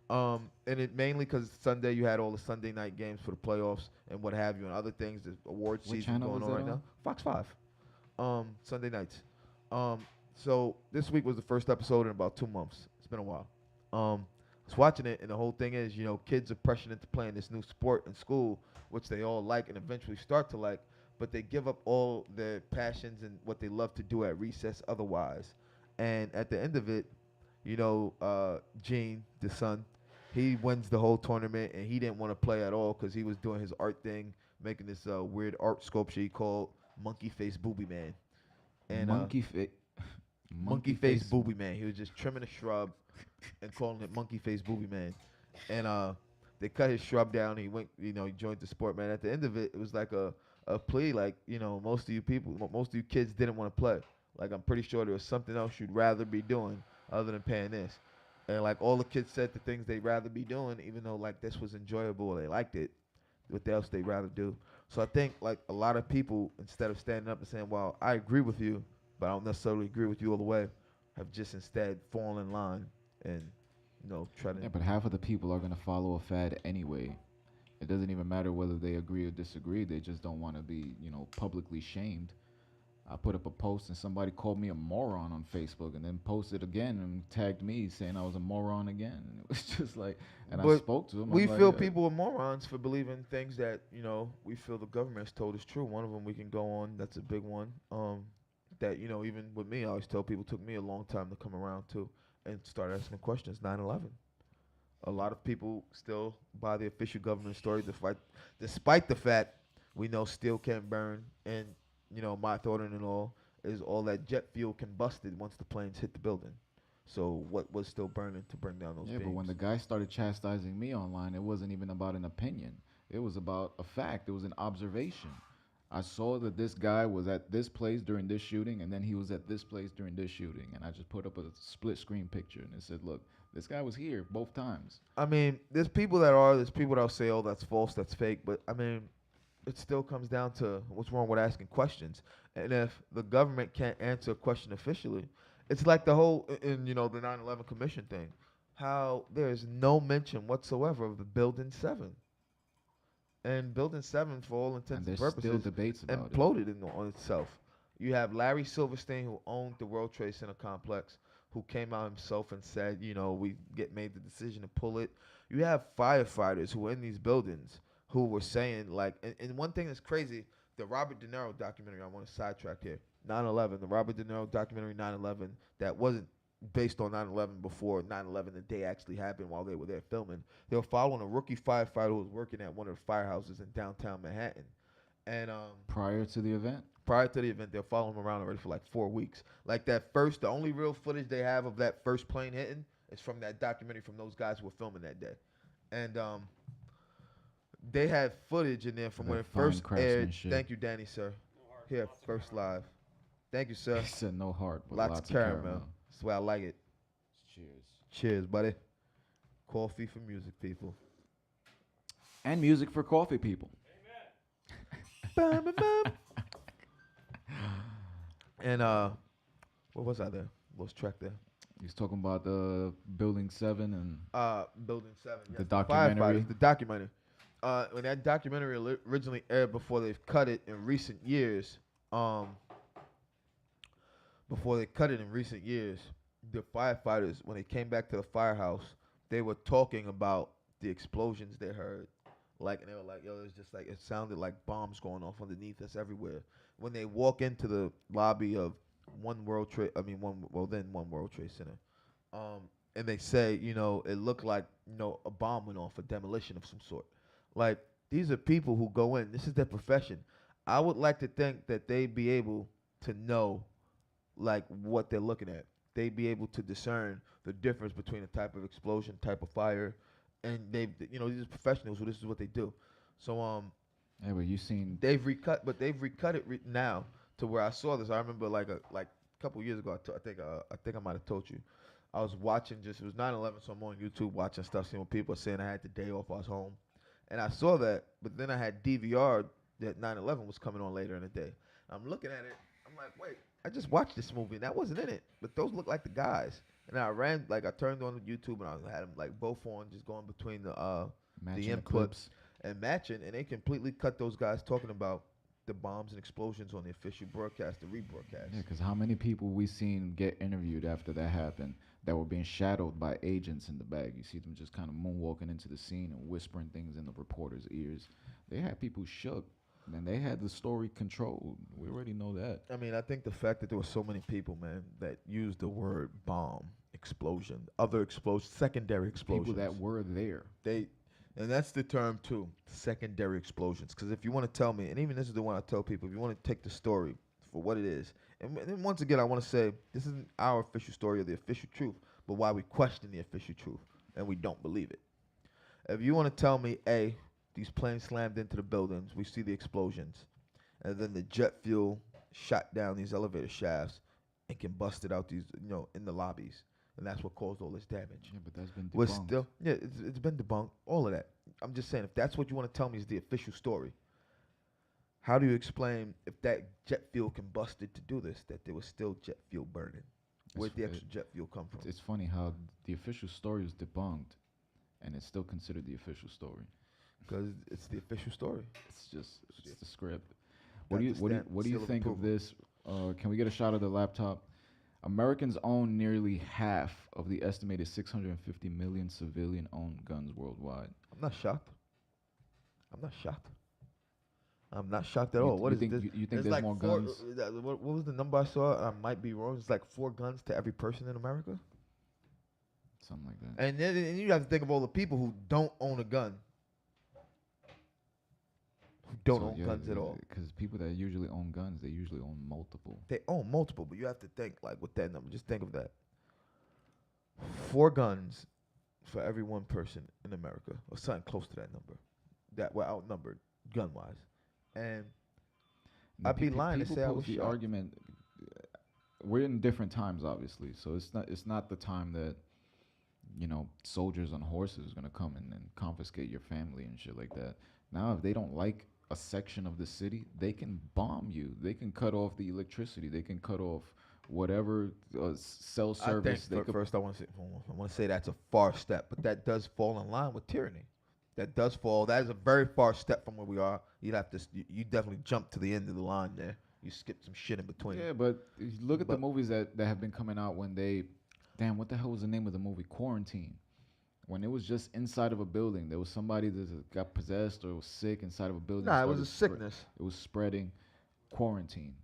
And it mainly because Sunday you had all the Sunday night games for the playoffs and what have you, and other things. The award What season channel going was on that right on? now. Fox 5. Sunday nights. So this week was the first episode in about 2 months. It's been a while. I was watching it, and the whole thing is, kids are pressured into playing this new sport in school, which they all like and eventually start to like, but they give up all their passions and what they love to do at recess otherwise. And at the end of it, Gene, the son, he wins the whole tournament, and he didn't want to play at all because he was doing his art thing, making this weird art sculpture he called Monkey Face Booby Man. And Monkey Face Booby Man. He was just trimming a shrub and calling it Monkey Face Booby Man. And they cut his shrub down. He went, he joined the sport, man. At the end of it, it was like a plea, most of you kids didn't want to play. I'm pretty sure there was something else you'd rather be doing other than paying this. And all the kids said the things they'd rather be doing, even though this was enjoyable or they liked it, what else they rather do. So I think like a lot of people, instead of standing up and saying, "Well, I agree with you, but I don't necessarily agree with you all the way," have just instead fallen in line and try to. Yeah, but half of the people are gonna follow a fad anyway. It doesn't even matter whether they agree or disagree. They just don't want to be, publicly shamed. I put up a post and somebody called me a moron on Facebook and then posted again and tagged me saying I was a moron again. And it was just like, and I But spoke to him. we I'm like, feel people are morons for believing things that we feel the government's told is true. One of them we can go on. That's a big one. That even with me, I always tell people it took me a long time to come around to and start asking questions. 9/11. A lot of people still buy the official government story, despite the fact we know steel can't burn, and my thought in it all is all that jet fuel combusted once the planes hit the building. So what was still burning to bring down those yeah, beams? but when the guy started chastising me online, it wasn't even about an opinion. It was about a fact. It was an observation. I saw that this guy was at this place during this shooting, and then he was at this place during this shooting, and I just put up a split screen picture and it said, "Look, this guy was here both times." I mean, there's people that'll say, "Oh, that's false, that's fake," but I mean, it still comes down to what's wrong with asking questions. And if the government can't answer a question officially, it's like the whole in the 9/11 Commission thing, how there is no mention whatsoever of the Building 7. And Building 7, for all intents and And there's purposes, still debates about it. imploded on itself. You have Larry Silverstein, who owned the World Trade Center complex, who came out himself and said, we made the decision to pull it. You have firefighters who were in these buildings who were saying, like, and one thing that's crazy, the Robert De Niro documentary, I want to sidetrack here, 9/11, the Robert De Niro documentary 9/11, that wasn't based on 9/11 before 9/11 the day actually happened while they were there filming. They were following a rookie firefighter who was working at one of the firehouses in downtown Manhattan. And Prior to the event? prior to the event, they'll follow him around already for like 4 weeks. Like the only real footage they have of that first plane hitting is from that documentary from those guys who were filming that day. And they had footage in there from when it first aired. Thank you, Danny, sir. Here, first live. Thank you, sir. He said no heart, but Lots of caramel. That's the way I like it. Cheers. Cheers, buddy. Coffee for music people. And music for coffee people. Bam, bam, bam. And what was I there? Lost track there. He's talking about the Building 7 and Building 7. The Yes, documentary. firefighters, the documentary. When that documentary originally aired before they've cut it in recent years, the firefighters, when they came back to the firehouse, they were talking about the explosions they heard. Like, and they were like, yo, it's just like, it sounded like bombs going off underneath us everywhere. When they walk into the lobby of One World Trade Center, and they say, it looked like, a bomb went off, a demolition of some sort. Like, these are people who go in, this is their profession. I would like to think that they'd be able to know, like, what they're looking at. They'd be able to discern the difference between a type of explosion, type of fire, and these are professionals who this is what they do. So yeah, but you seen they've recut it now to where I saw this. I remember like a couple years ago. I think I might have told you. I was watching it was 9/11, so I'm on YouTube watching stuff, seeing what people are saying. I had the day off, I was home, and I saw that. But then I had DVR that 9/11 was coming on later in the day. I'm looking at it. I'm like, wait, I just watched this movie and that wasn't in it, but those look like the guys. And I turned on YouTube and I had them like both on, just going between the matching inputs and matching, and they completely cut those guys talking about the bombs and explosions on the official broadcast, the rebroadcast. Yeah, because how many people we seen get interviewed after that happened that were being shadowed by agents in the bag? You see them just kind of moonwalking into the scene and whispering things in the reporters' ears. They had people shook, and they had the story controlled. We already know that. I mean, I think the fact that there were so many people, man, that used the word bomb, explosion, other explosions, secondary explosions. People that were there. And that's the term too, secondary explosions. Because if you want to tell me, and even this is the one I tell people, if you want to take the story for what it is, and then once again, I want to say this isn't our official story or the official truth, but why we question the official truth and we don't believe it. If you want to tell me, A, these planes slammed into the buildings, we see the explosions, and then the jet fuel shot down these elevator shafts and combusted out these, in the lobbies. And that's what caused all this damage. Yeah, but that's been We're debunked. still, it's been debunked, all of that. I'm just saying, if that's what you want to tell me is the official story, how do you explain if that jet fuel combusted to do this, that there was still jet fuel burning? Where'd the extra jet fuel come from? It's funny how the official story is debunked, and it's still considered the official story. Because it's the official story. It's the script. What do you think of approval. this? Can we get a shot of the laptop? Americans own nearly half of the estimated 650 million civilian-owned guns worldwide. I'm not shocked. I'm not shocked. I'm not shocked at You- all. What you is think- this? you think there's more four, guns? What was the number I saw? I might be wrong. It's like 4 guns to every person in America. Something like that. And then and you have to think of all the people who don't own a gun. Who don't own guns at all. Because people that usually own guns, they usually own multiple. They own multiple, but you have to think like with that number. Just think of that. 4 guns for every one person in America, or something close to that number. That were outnumbered gun wise. And Now, I'd be lying to people say I pose was the shocked. argument. We're in different times, obviously, so it's not the time that soldiers on horses are gonna come and confiscate your family and shit like that. Now, if they don't like a section of the city, they can bomb you. They can cut off the electricity. They can cut off whatever cell service. I think first I want to say that's a far step, but that does fall in line with tyranny. That is a very far step from where we are. You'd have to you definitely jump to the end of the line there. You skip some shit in between. Yeah, but if you look at the movies that have been coming out when what the hell was the name of the movie? Quarantine. When it was just inside of a building, there was somebody that got possessed or was sick inside of a building. Nah, it was a started sickness. It was spreading. Quarantine.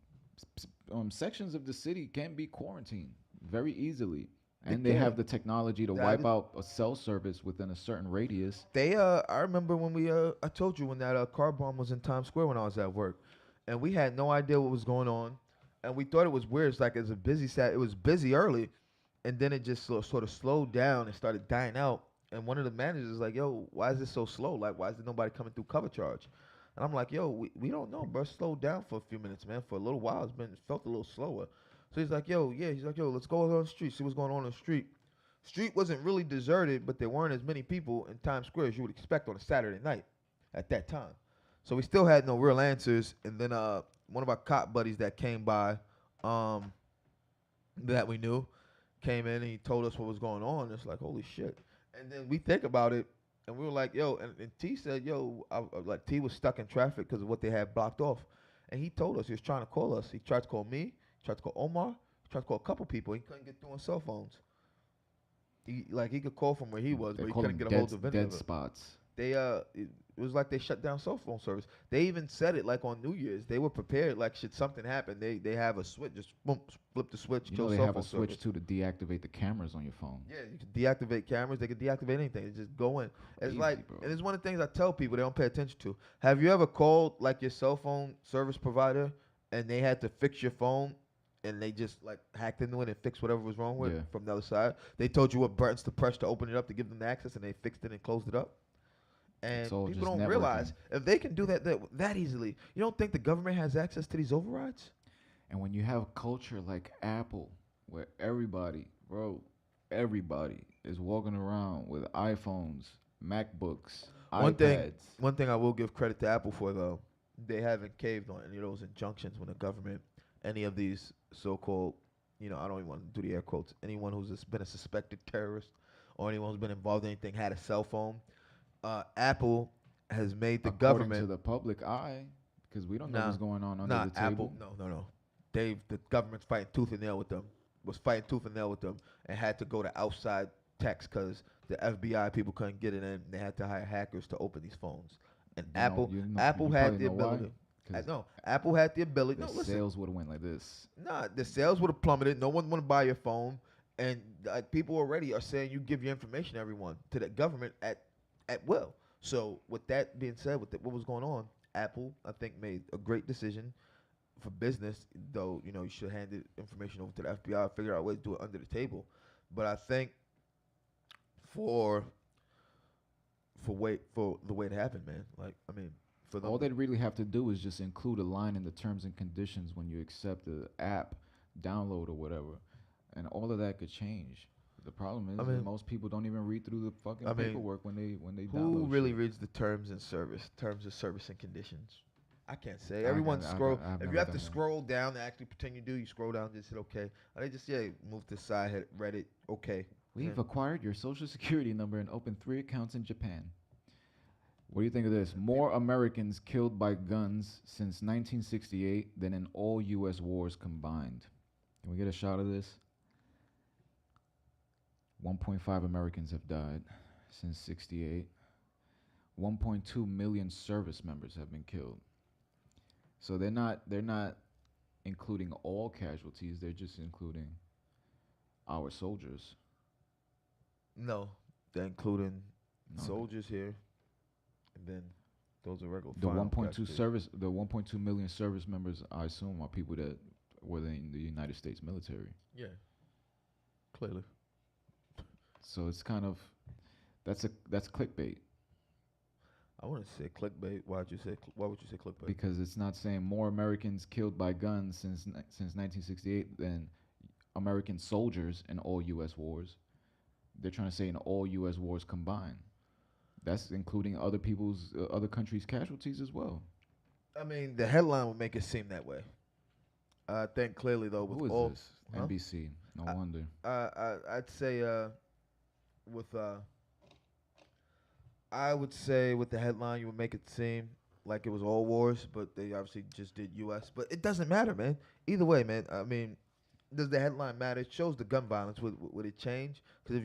Sections of the city can be quarantined very easily. And they have the technology to wipe out a cell service within a certain radius. I remember when I told you when that car bomb was in Times Square when I was at work, and we had no idea what was going on, and we thought it was weird. It's like it was busy early, and then it just sort of slowed down and started dying out. And one of the managers was like, "Yo, why is this so slow? Like, why is there nobody coming through cover charge?" And I'm like, "Yo, we don't know, bro. It slowed down for a few minutes, man. For a little while, it felt a little slower." So he's like, "Yo, let's go on the street, see what's going on the street." Street wasn't really deserted, but there weren't as many people in Times Square as you would expect on a Saturday night at that time. So we still had no real answers. And then one of our cop buddies that came by, that we knew, came in and he told us what was going on. It's like, holy shit. And then we think about it, and we were like, yo, and T said, yo, like T was stuck in traffic because of what they had blocked off. And he told us he was trying to call us. He tried to call me, tried to call Omar, he tried to call a couple people. He couldn't get through on cell phones. He could call from where he was, but he couldn't get a hold of any dead of it. spots. It was like they shut down cell phone service. They even said it like on New Year's. They were prepared like should something happen. They have a switch, just boom, flip the switch. You kill know they cell have a phone switch service. too to deactivate the cameras on your phone. Yeah, you can deactivate cameras. They can deactivate anything. They just go in. It's Easy, like, bro. and it's one of the things I tell people they don't pay attention to. Have you ever called like your cell phone service provider and they had to fix your phone and they just like hacked into it and fixed whatever was wrong with it from the other side? They told you what buttons to press to open it up to give them the access, and they fixed it and closed it up. And It's all people just don't realize if they can do that easily, you don't think the government has access to these overrides? And when you have a culture like Apple, where everybody is walking around with iPhones, MacBooks, iPads. One thing I will give credit to Apple for, though, they haven't caved on any of those injunctions when the government, any of these so-called, I don't even want to do the air quotes, anyone who's been a suspected terrorist or anyone who's been involved in anything had a cell phone. Apple has made the According government to the public eye, because we don't know what's going on under the Apple. table. No. The government's fighting tooth and nail with them. And had to go to outside techs because the FBI people couldn't get it in. They had to hire hackers to open these phones. And Apple had the ability. Apple had the ability. The sales would have went like this. The sales would have plummeted. No one want to buy your phone, and people already are saying you give your information to the government at will. So with that being said, with what was going on, Apple I think made a great decision for business. Though you should hand the information over to the FBI, figure out a way to do it under the table. But I think for the way it happened, man. Like for them, All they'd really have to do is just include a line in the terms and conditions when you accept the app download or whatever, and all of that could change. The problem is I that mean- most people don't even read through the fucking I mean, paperwork when they Who download really shit. reads the terms of service and conditions? I can't say. I Everyone can't- I've- scroll. I've If never you have done to that. scroll down and actually pretend you do, you scroll down, just hit okay. And they just move to the side, hit Reddit, okay. We've Yeah. acquired your social security number and opened 3 accounts in Japan. What do you think of this? More Americans killed by guns since 1968 than in all U.S. wars combined. Can we get a shot of this? 1.5 Americans have died since 68. 1.2 million service members have been killed. So they're not including all casualties, they're just including our soldiers. No, they're including No, soldiers here, and then those are regular. The final 1.2 casualties. the 1.2 million service members, I assume, are people that were in the United States military. Yeah, clearly. So it's kind of that's clickbait I wouldn't say clickbait. Why would you say clickbait? because it's not saying more Americans killed by guns since 1968 than American soldiers in all U.S. wars. They're trying to say in all U.S. wars combined. That's including other people's other countries' casualties as well. I mean, the headline would make it seem that way. I think clearly though, with Who is all this? Huh? NBC. No wonder. I'd say with I would say with the headline you would make it seem like it was all wars, but they obviously just did U.S. But it doesn't matter, man. Either way, man. I mean, does the headline matter? It shows the gun violence. Would it change? Because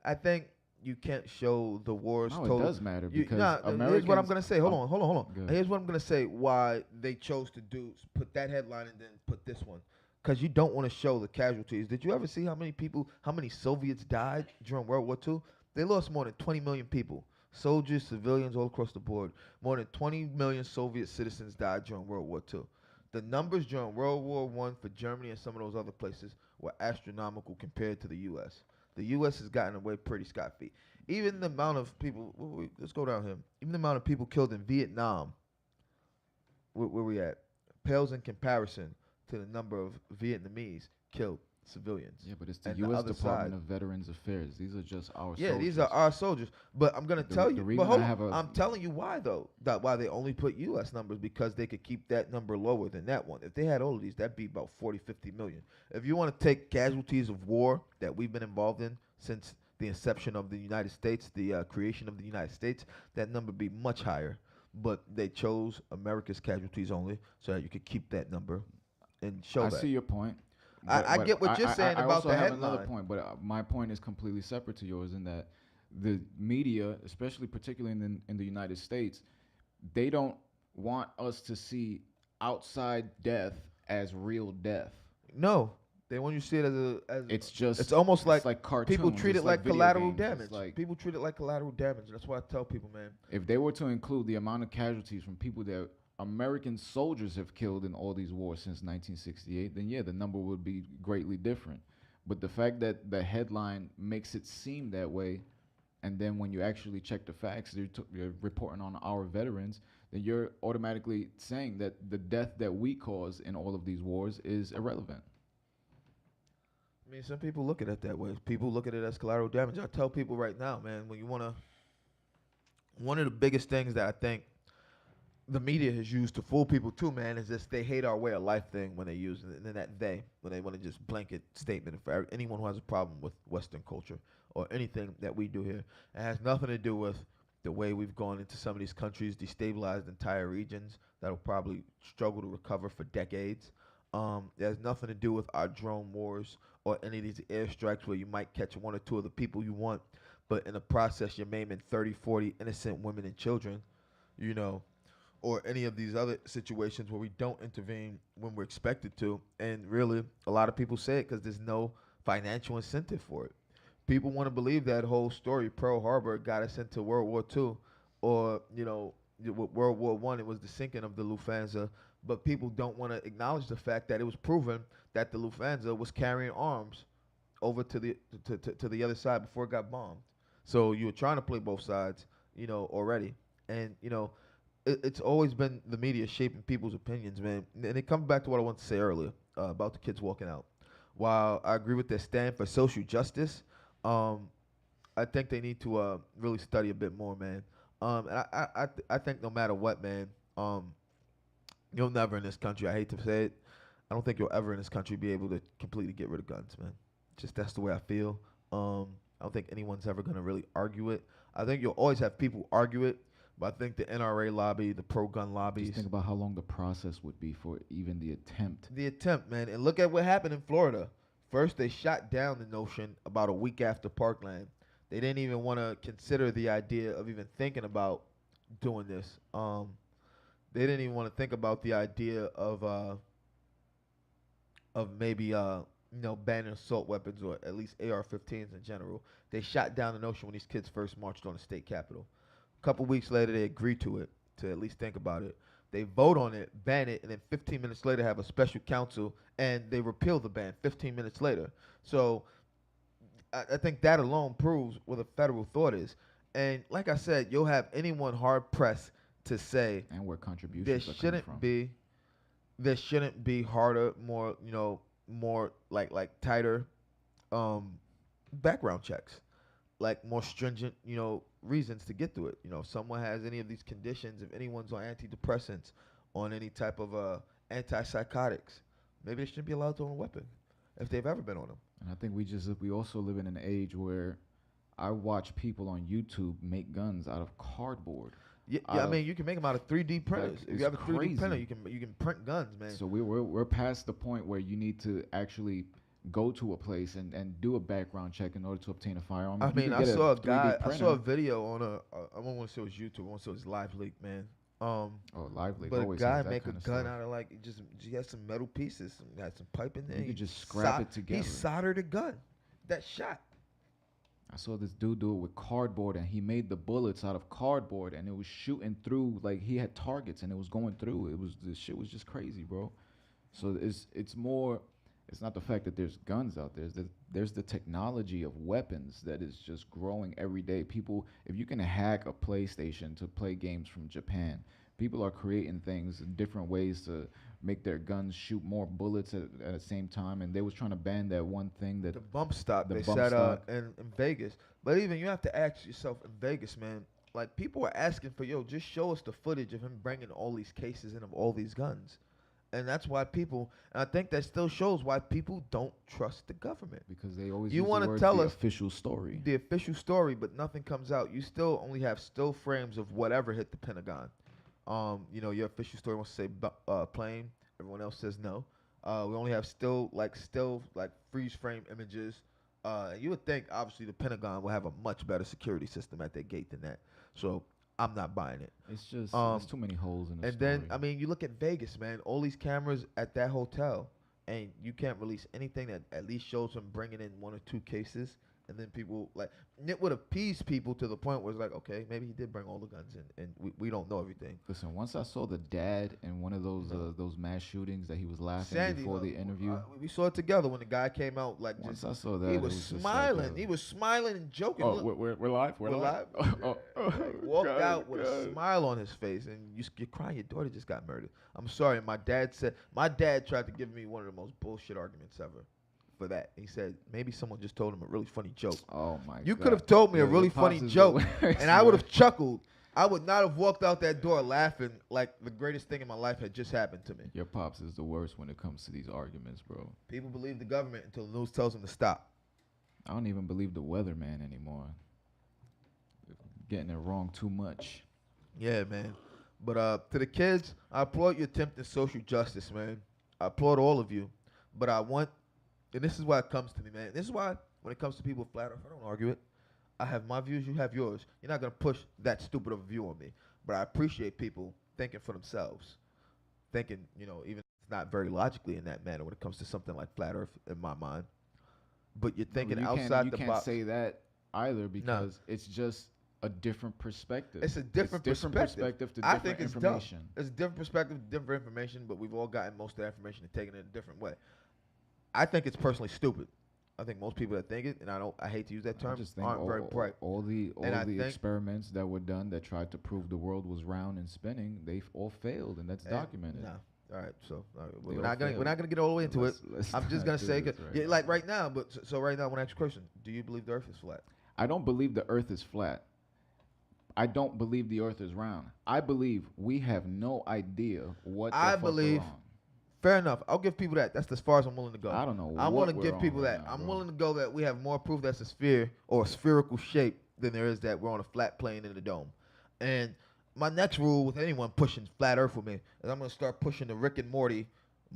I think you can't show the wars. No, total. it does matter You- because nah, Americans. here's what I'm gonna say. Hold on. Good. Here's what I'm gonna say. Why they chose to put that headline and then put this one? Because you don't want to show the casualties. Did you ever see how many Soviets died during World War II? They lost more than 20 million people. Soldiers, civilians, all across the board. More than 20 million Soviet citizens died during World War II. The numbers during World War I for Germany and some of those other places were astronomical compared to the U.S. The U.S. has gotten away pretty scot-free. Even the amount of people, let's go down here. Even the amount of people killed in Vietnam, where we at, pales in comparison to the number of Vietnamese killed civilians. Yeah, but it's the and the U.S. other Department side. of Veterans Affairs. These are just our Yeah, soldiers. these are our soldiers. But I'm gonna The- tell the you. reason But hold I on. have a- I'm telling you why though. Why they only put U.S. numbers because they could keep that number lower than that one. If they had all of these, that'd be about 40, 50 million. If you want to take casualties of war that we've been involved in since the inception of the United States, the creation of the United States, that number would be much higher. But they chose America's casualties only so that you could keep that number and show I that. see your point. I but get what you're saying I about also the have another headline. point, but my point is completely separate to yours in that the media, especially particularly in the United States, they don't want us to see outside death as real death. No, they want you to see it as It's just it's almost like cartoons. people treat It's it like video collateral games. It's damage. like People treat it like collateral damage. That's why I tell people, man. if they were to include the amount of casualties from people that American soldiers have killed in all these wars since 1968, then yeah, the number would be greatly different. But the fact that the headline makes it seem that way, and then when you actually check the facts, you're reporting on our veterans, then you're automatically saying that the death that we cause in all of these wars is irrelevant. I mean, some people look at it that way. People look at it as collateral damage. I tell people right now, man, when you wanna, one of the biggest things that I think the media has used to fool people too, man, is this they hate our way of life thing when they use it, and then when they want to just blanket statement for anyone who has a problem with Western culture or anything that we do here. It has nothing to do with the way we've gone into some of these countries, destabilized entire regions that will probably struggle to recover for decades. It has nothing to do with our drone wars or any of these airstrikes where you might catch one or two of the people you want, but in the process you're maiming 30, 40 innocent women and children, you know, or any of these other situations where we don't intervene when we're expected to. And really, a lot of people say it because there's no financial incentive for it. People want to believe that whole story, Pearl Harbor got us into World War II, or, you know, with World War I, it was the sinking of the Lufthansa. But people don't want to acknowledge the fact that it was proven that the Lufthansa was carrying arms over to the other side before it got bombed. So you were trying to play both sides, you know, already. And, you know, it's always been the media shaping people's opinions, man. And it comes back to what I wanted to say earlier about the kids walking out. While I agree with their stand for social justice, Um, I think they need to really study a bit more, man. And I think no matter what, man, you'll never in this country. I hate to say it. I don't think you'll ever in this country be able to completely get rid of guns, man. Just that's the way I feel. I don't think anyone's ever gonna really argue it. I think you'll always have people argue it, but I think the NRA lobby, the pro-gun lobbies, Just think about how long the process would be for even the attempt. the attempt, man, and look at what happened in Florida. First, they shot down the notion about a week after Parkland. They didn't even want to consider the idea of even thinking about doing this. They didn't even want to think about the idea of maybe banning assault weapons or at least AR-15s in general. They shot down the notion when these kids first marched on the state capitol. A couple weeks later, they agreed to it, to at least think about it. They vote on it, ban it, and then 15 minutes later have a special council, and they repeal the ban 15 minutes later. So I think that alone proves what a federal thought is. And like I said, you'll have anyone hard pressed to say And where contributions there are coming shouldn't from. be there shouldn't be harder, more like tighter background checks, like more stringent, reasons to get through it. If someone has any of these conditions, if anyone's on antidepressants, on any type of antipsychotics, maybe they shouldn't be allowed to own a weapon if they've ever been on them. And I think we also live in an age where I watch people on YouTube make guns out of cardboard. Yeah, Out I of- mean, you can make them out of 3D printers. If it's you have a 3D crazy. printer, you can print guns, man. So we're past the point where you need to actually go to a place and do a background check in order to obtain a firearm. I You mean, can I get saw a 3D guy. I saw a printer. video on I don't want to say it was YouTube. I want to say it was Live Leak, man. Oh, Lively But a always guy has that make a kind of gun stuff. out of like he has some metal pieces, got some pipe in there. You he could just scrap it together. He soldered a gun that shot. I saw this dude do it with cardboard, and he made the bullets out of cardboard, and it was shooting through. Like, he had targets, and it was going through. The shit was just crazy, bro. So it's more. It's not the fact that there's guns out there. There's the technology of weapons that is just growing every day. People, if you can hack a PlayStation to play games from Japan, people are creating things in different ways to make their guns shoot more bullets at the same time. And they was trying to ban that one thing that The bump stock The they bump said stock. in Vegas. But even you have to ask yourself in Vegas, man. Like people are asking for just show us the footage of him bringing all these cases in of all these guns. And that's why and I think that still shows why people don't trust the government. because they always You use wanna the word tell the us official story. The official story, but nothing comes out. You still only have still frames of whatever hit the Pentagon. Your official story wants to say plane. Everyone else says no. We only have still freeze frame images. You would think obviously the Pentagon will have a much better security system at their gate than that. So I'm not buying it. It's just Um, there's too many holes in the And story. then, I mean, you look at Vegas, man. All these cameras at that hotel, and you can't release anything that at least shows him bringing in one or two cases. And then people, it would appease people to the point where it's like, okay, maybe he did bring all the guns in, and we don't know everything. Listen, once I saw the dad in one of those mass shootings that he was laughing Sandy, before the interview. we saw it together when the guy came out, Once I saw that, he it was just like, smiling. He was smiling and joking. Oh, Look, we're live. We're live. live. Oh, walked God, out with a God. smile on his face, and you're crying. Your daughter just got murdered. I'm sorry. My dad tried to give me one of the most bullshit arguments ever for that. He said maybe someone just told him a really funny joke. Oh my God. You could have told me a Yo, really your pops funny is the joke, worst, and I would man. have chuckled. I would not have walked out that door laughing like the greatest thing in my life had just happened to me. Your pops is the worst when it comes to these arguments, bro. People believe the government until the news tells them to stop. I don't even believe the weatherman anymore. Getting it wrong too much. Yeah, man. But to the kids, I applaud your attempt at social justice, man. I applaud all of you. But and this is why it comes to me, man. This is why when it comes to people with flat earth, I don't argue it. I have my views, you have yours. You're not going to push that stupid of a view on me. But I appreciate people thinking for themselves. Thinking, even if it's not very logically in that manner when it comes to something like flat earth in my mind. But you're thinking You outside you the can't box. say that either because it's just a different perspective. It's a different perspective to I different think it's information. dumb. It's a different perspective, different information, but we've all gotten most of that information and taken it a different way. I think it's personally stupid. I think most people that think it, and I hate to use that I term, just think aren't very bright. all the And I think- experiments that were done that tried to prove the world was round and spinning, they've all failed, and that's documented. Nah, All right, so They we're all not failed. gonna get all the way into it. Let's I'm just not gonna do say, this yeah, now. like right now. But so right now, I want to ask you a question. Do you believe the Earth is flat? I don't believe the Earth is flat. I don't believe the Earth is round. I believe we have no idea what the I fuck believe. we're on. Fair enough. I'll give people that. That's as far as I'm willing to go. I don't know I'm what willing to we're give on people right that. now, I'm bro. willing to go that we have more proof that's a sphere or a spherical shape than there is that we're on a flat plane in the dome. And my next rule with anyone pushing flat Earth with me is I'm gonna start pushing the Rick and Morty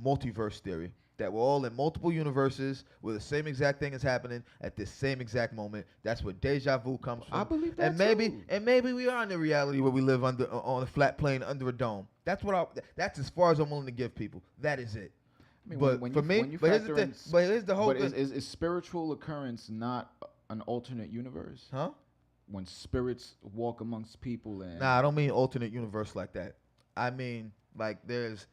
multiverse theory. That we're all in multiple universes where the same exact thing is happening at this same exact moment. That's where deja vu comes from. I believe that And maybe we are in the reality where we live under on a flat plane under a dome. That's as far as I'm willing to give people. That is it. I mean, But for me, but here's the thing. But here's the whole But thing. is spiritual occurrence not an alternate universe? Huh? When spirits walk amongst people and Nah, I don't mean alternate universe like that. I mean like there's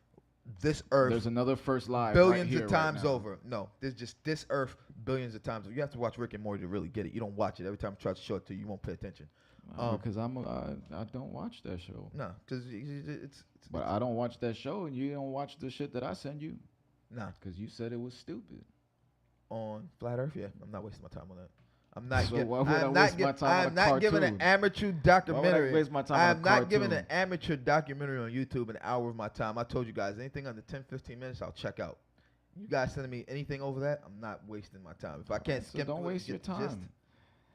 this Earth there's another first live billions right here, of times right now. over. No, there's just this Earth billions of times over. You have to watch Rick and Morty to really get it. You don't watch it. Every time I try to show it to you, you won't pay attention. Because I don't watch that show. No, because it's But I don't watch that show, and you don't watch the shit that I send you. nah. Because you said it was stupid. On Flat Earth, yeah, I'm not wasting my time on that. I'm not. So why would I waste my time on I'm a not giving an cartoon? amateur Why would documentary. I waste my time on a I'm not giving an cartoon? amateur documentary on YouTube an hour of my time. I told you guys anything under 10, 15 minutes, I'll check out. You guys sending me anything over that, I'm not wasting my time. If I can't So skip, don't through it, waste your get the gist, time.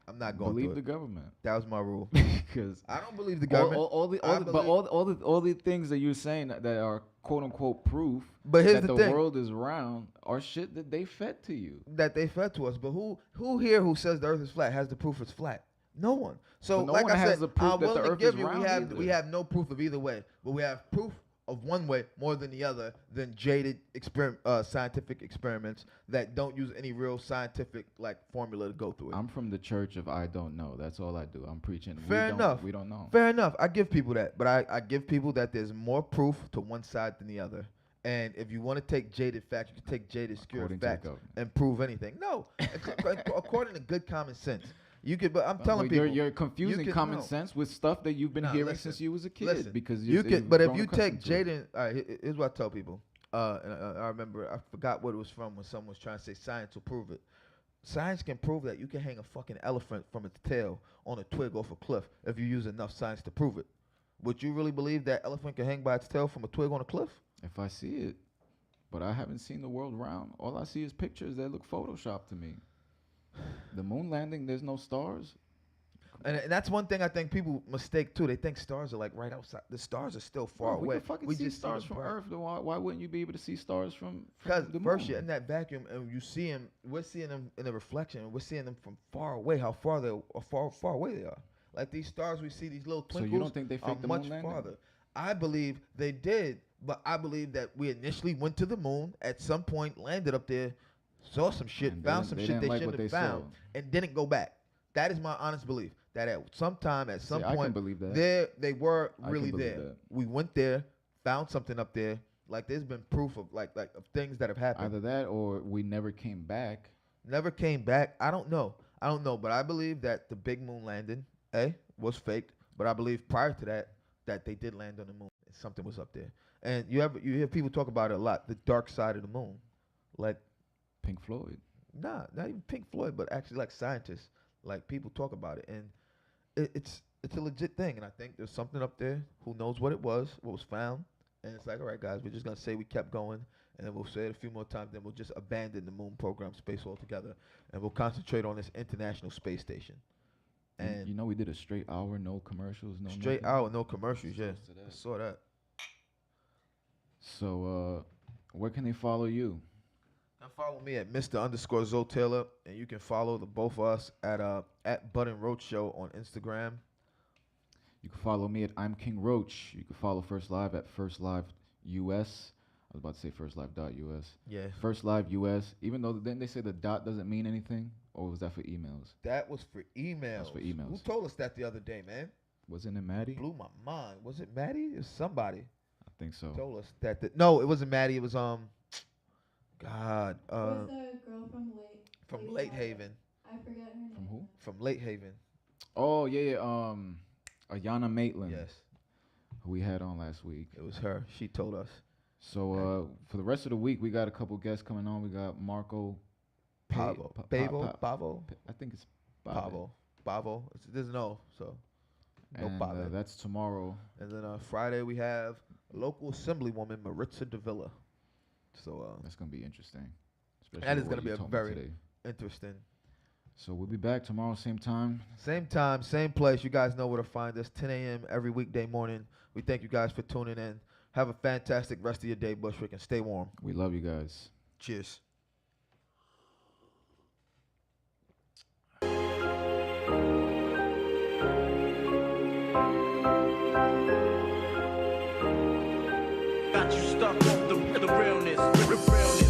I'm not going Believe through the it. government. That was my rule. Because I don't believe the government. all the things that you're saying that are quote unquote proof But here's that the the thing. world is round are shit that they fed to you. That they fed to us. But who here who says the Earth is flat has the proof it's flat? No one. So But no like one I has said, the proof I'm that the willing to Earth give is you. round We either. have no proof of either way, but we have proof of one way more than the other than jaded scientific experiments that don't use any real scientific like formula to go through it. I'm from the church of I don't know. That's all I do. I'm preaching. Fair enough. We don't know. Fair enough. I give people that, but I give people that there's more proof to one side than the other. And if you want to take jaded facts, you can take jaded, skewed According to the facts government. and prove anything. No, according to good common sense, you could. But I'm telling Well, people, you're confusing can- common no. sense with stuff that you've been Nah, hearing listen, since you was a kid. listen. Because You you've can, but if grown you take accustomed to it. Jaden, all right, here's what I tell people. And I remember I forgot what it was from when someone was trying to say science will prove it. Science can prove that you can hang a fucking elephant from its tail on a twig off a cliff if you use enough science to prove it. Would you really believe that elephant can hang by its tail from a twig on a cliff? If I see it, but I haven't seen the world round. All I see is pictures that look photoshopped to me. The moon landing, there's no stars. And that's one thing I think people mistake too. They think stars are like right outside. The stars are still far Bro, we away. can fucking see just stars them from bright. Earth. Then why wouldn't you be able to see stars from Because the moon? first you're in that vacuum and you see them. We're seeing them in the reflection. And we're seeing them from far away. How far they are, far away they are. Like these stars we see, these little So twinkles. you don't think they are faked the much moon landing? farther. I believe they did, but I believe that we initially went to the moon. At some point, landed up there, saw some shit, And found they some didn't- shit they they didn't like shouldn't what have they found, saw. and didn't go back. That is my honest belief. That at some time, at some I can point, believe that. they were I can really believe there. that. We went there, found something up there. Like there's been proof of like of things that have happened. Either that or we never came back. Never came back. I don't know, but I believe that the big moon landing, was faked. But I believe prior to that they did land on the moon and something was up there. And you hear people talk about it a lot, the dark side of the moon, like Pink Floyd. not even Pink Floyd, but actually like scientists, like people talk about it, and it's a legit thing. And I think there's something up there. Who knows what it was, what was found? And it's like, all right, guys, we're just gonna say we kept going, and then we'll say it a few more times. Then we'll just abandon the moon program space altogether, and we'll concentrate on this international space station. And you know we did a straight hour, no commercials, no straight nothing. out, no commercials. Yeah, Close to that. I saw that. So where can they follow you? Now follow me at Mr. _ Taylor, and you can follow the both of us at Bud and Roach Show on Instagram. You can follow me at I'm King Roach. You can follow First Live at First Live US. I was about to say firstlive.us. Yeah, First Live US. Even though then they say the dot doesn't mean anything, or was that for emails? that was for emails. That's for emails. Who told us that the other day, man? Wasn't it Maddie? Blew my mind. Was it Maddie or somebody I think so. told us that? No, it wasn't Maddie. It was God. It was the girl From Lake Haven. I forget her name. From who? From Lake Haven. Oh yeah. Ayana Maitland. Yes, Who we had on last week. it was her. She told us. So for the rest of the week, we got a couple guests coming on. We got Marco Pavo. Pavo. I think it's Pavo. Pavo. There's no, so no and Pavo. that's tomorrow. And then Friday we have local assemblywoman Maritza Davila. So That's gonna be interesting. Especially that is what gonna be you a told me very today. interesting. So we'll be back tomorrow, same time. Same time, same place. You guys know where to find us. 10 a.m. every weekday morning. We thank you guys for tuning in. Have a fantastic rest of your day, Bushwick, and stay warm. We love you guys. Cheers. Got you stuck off the realness.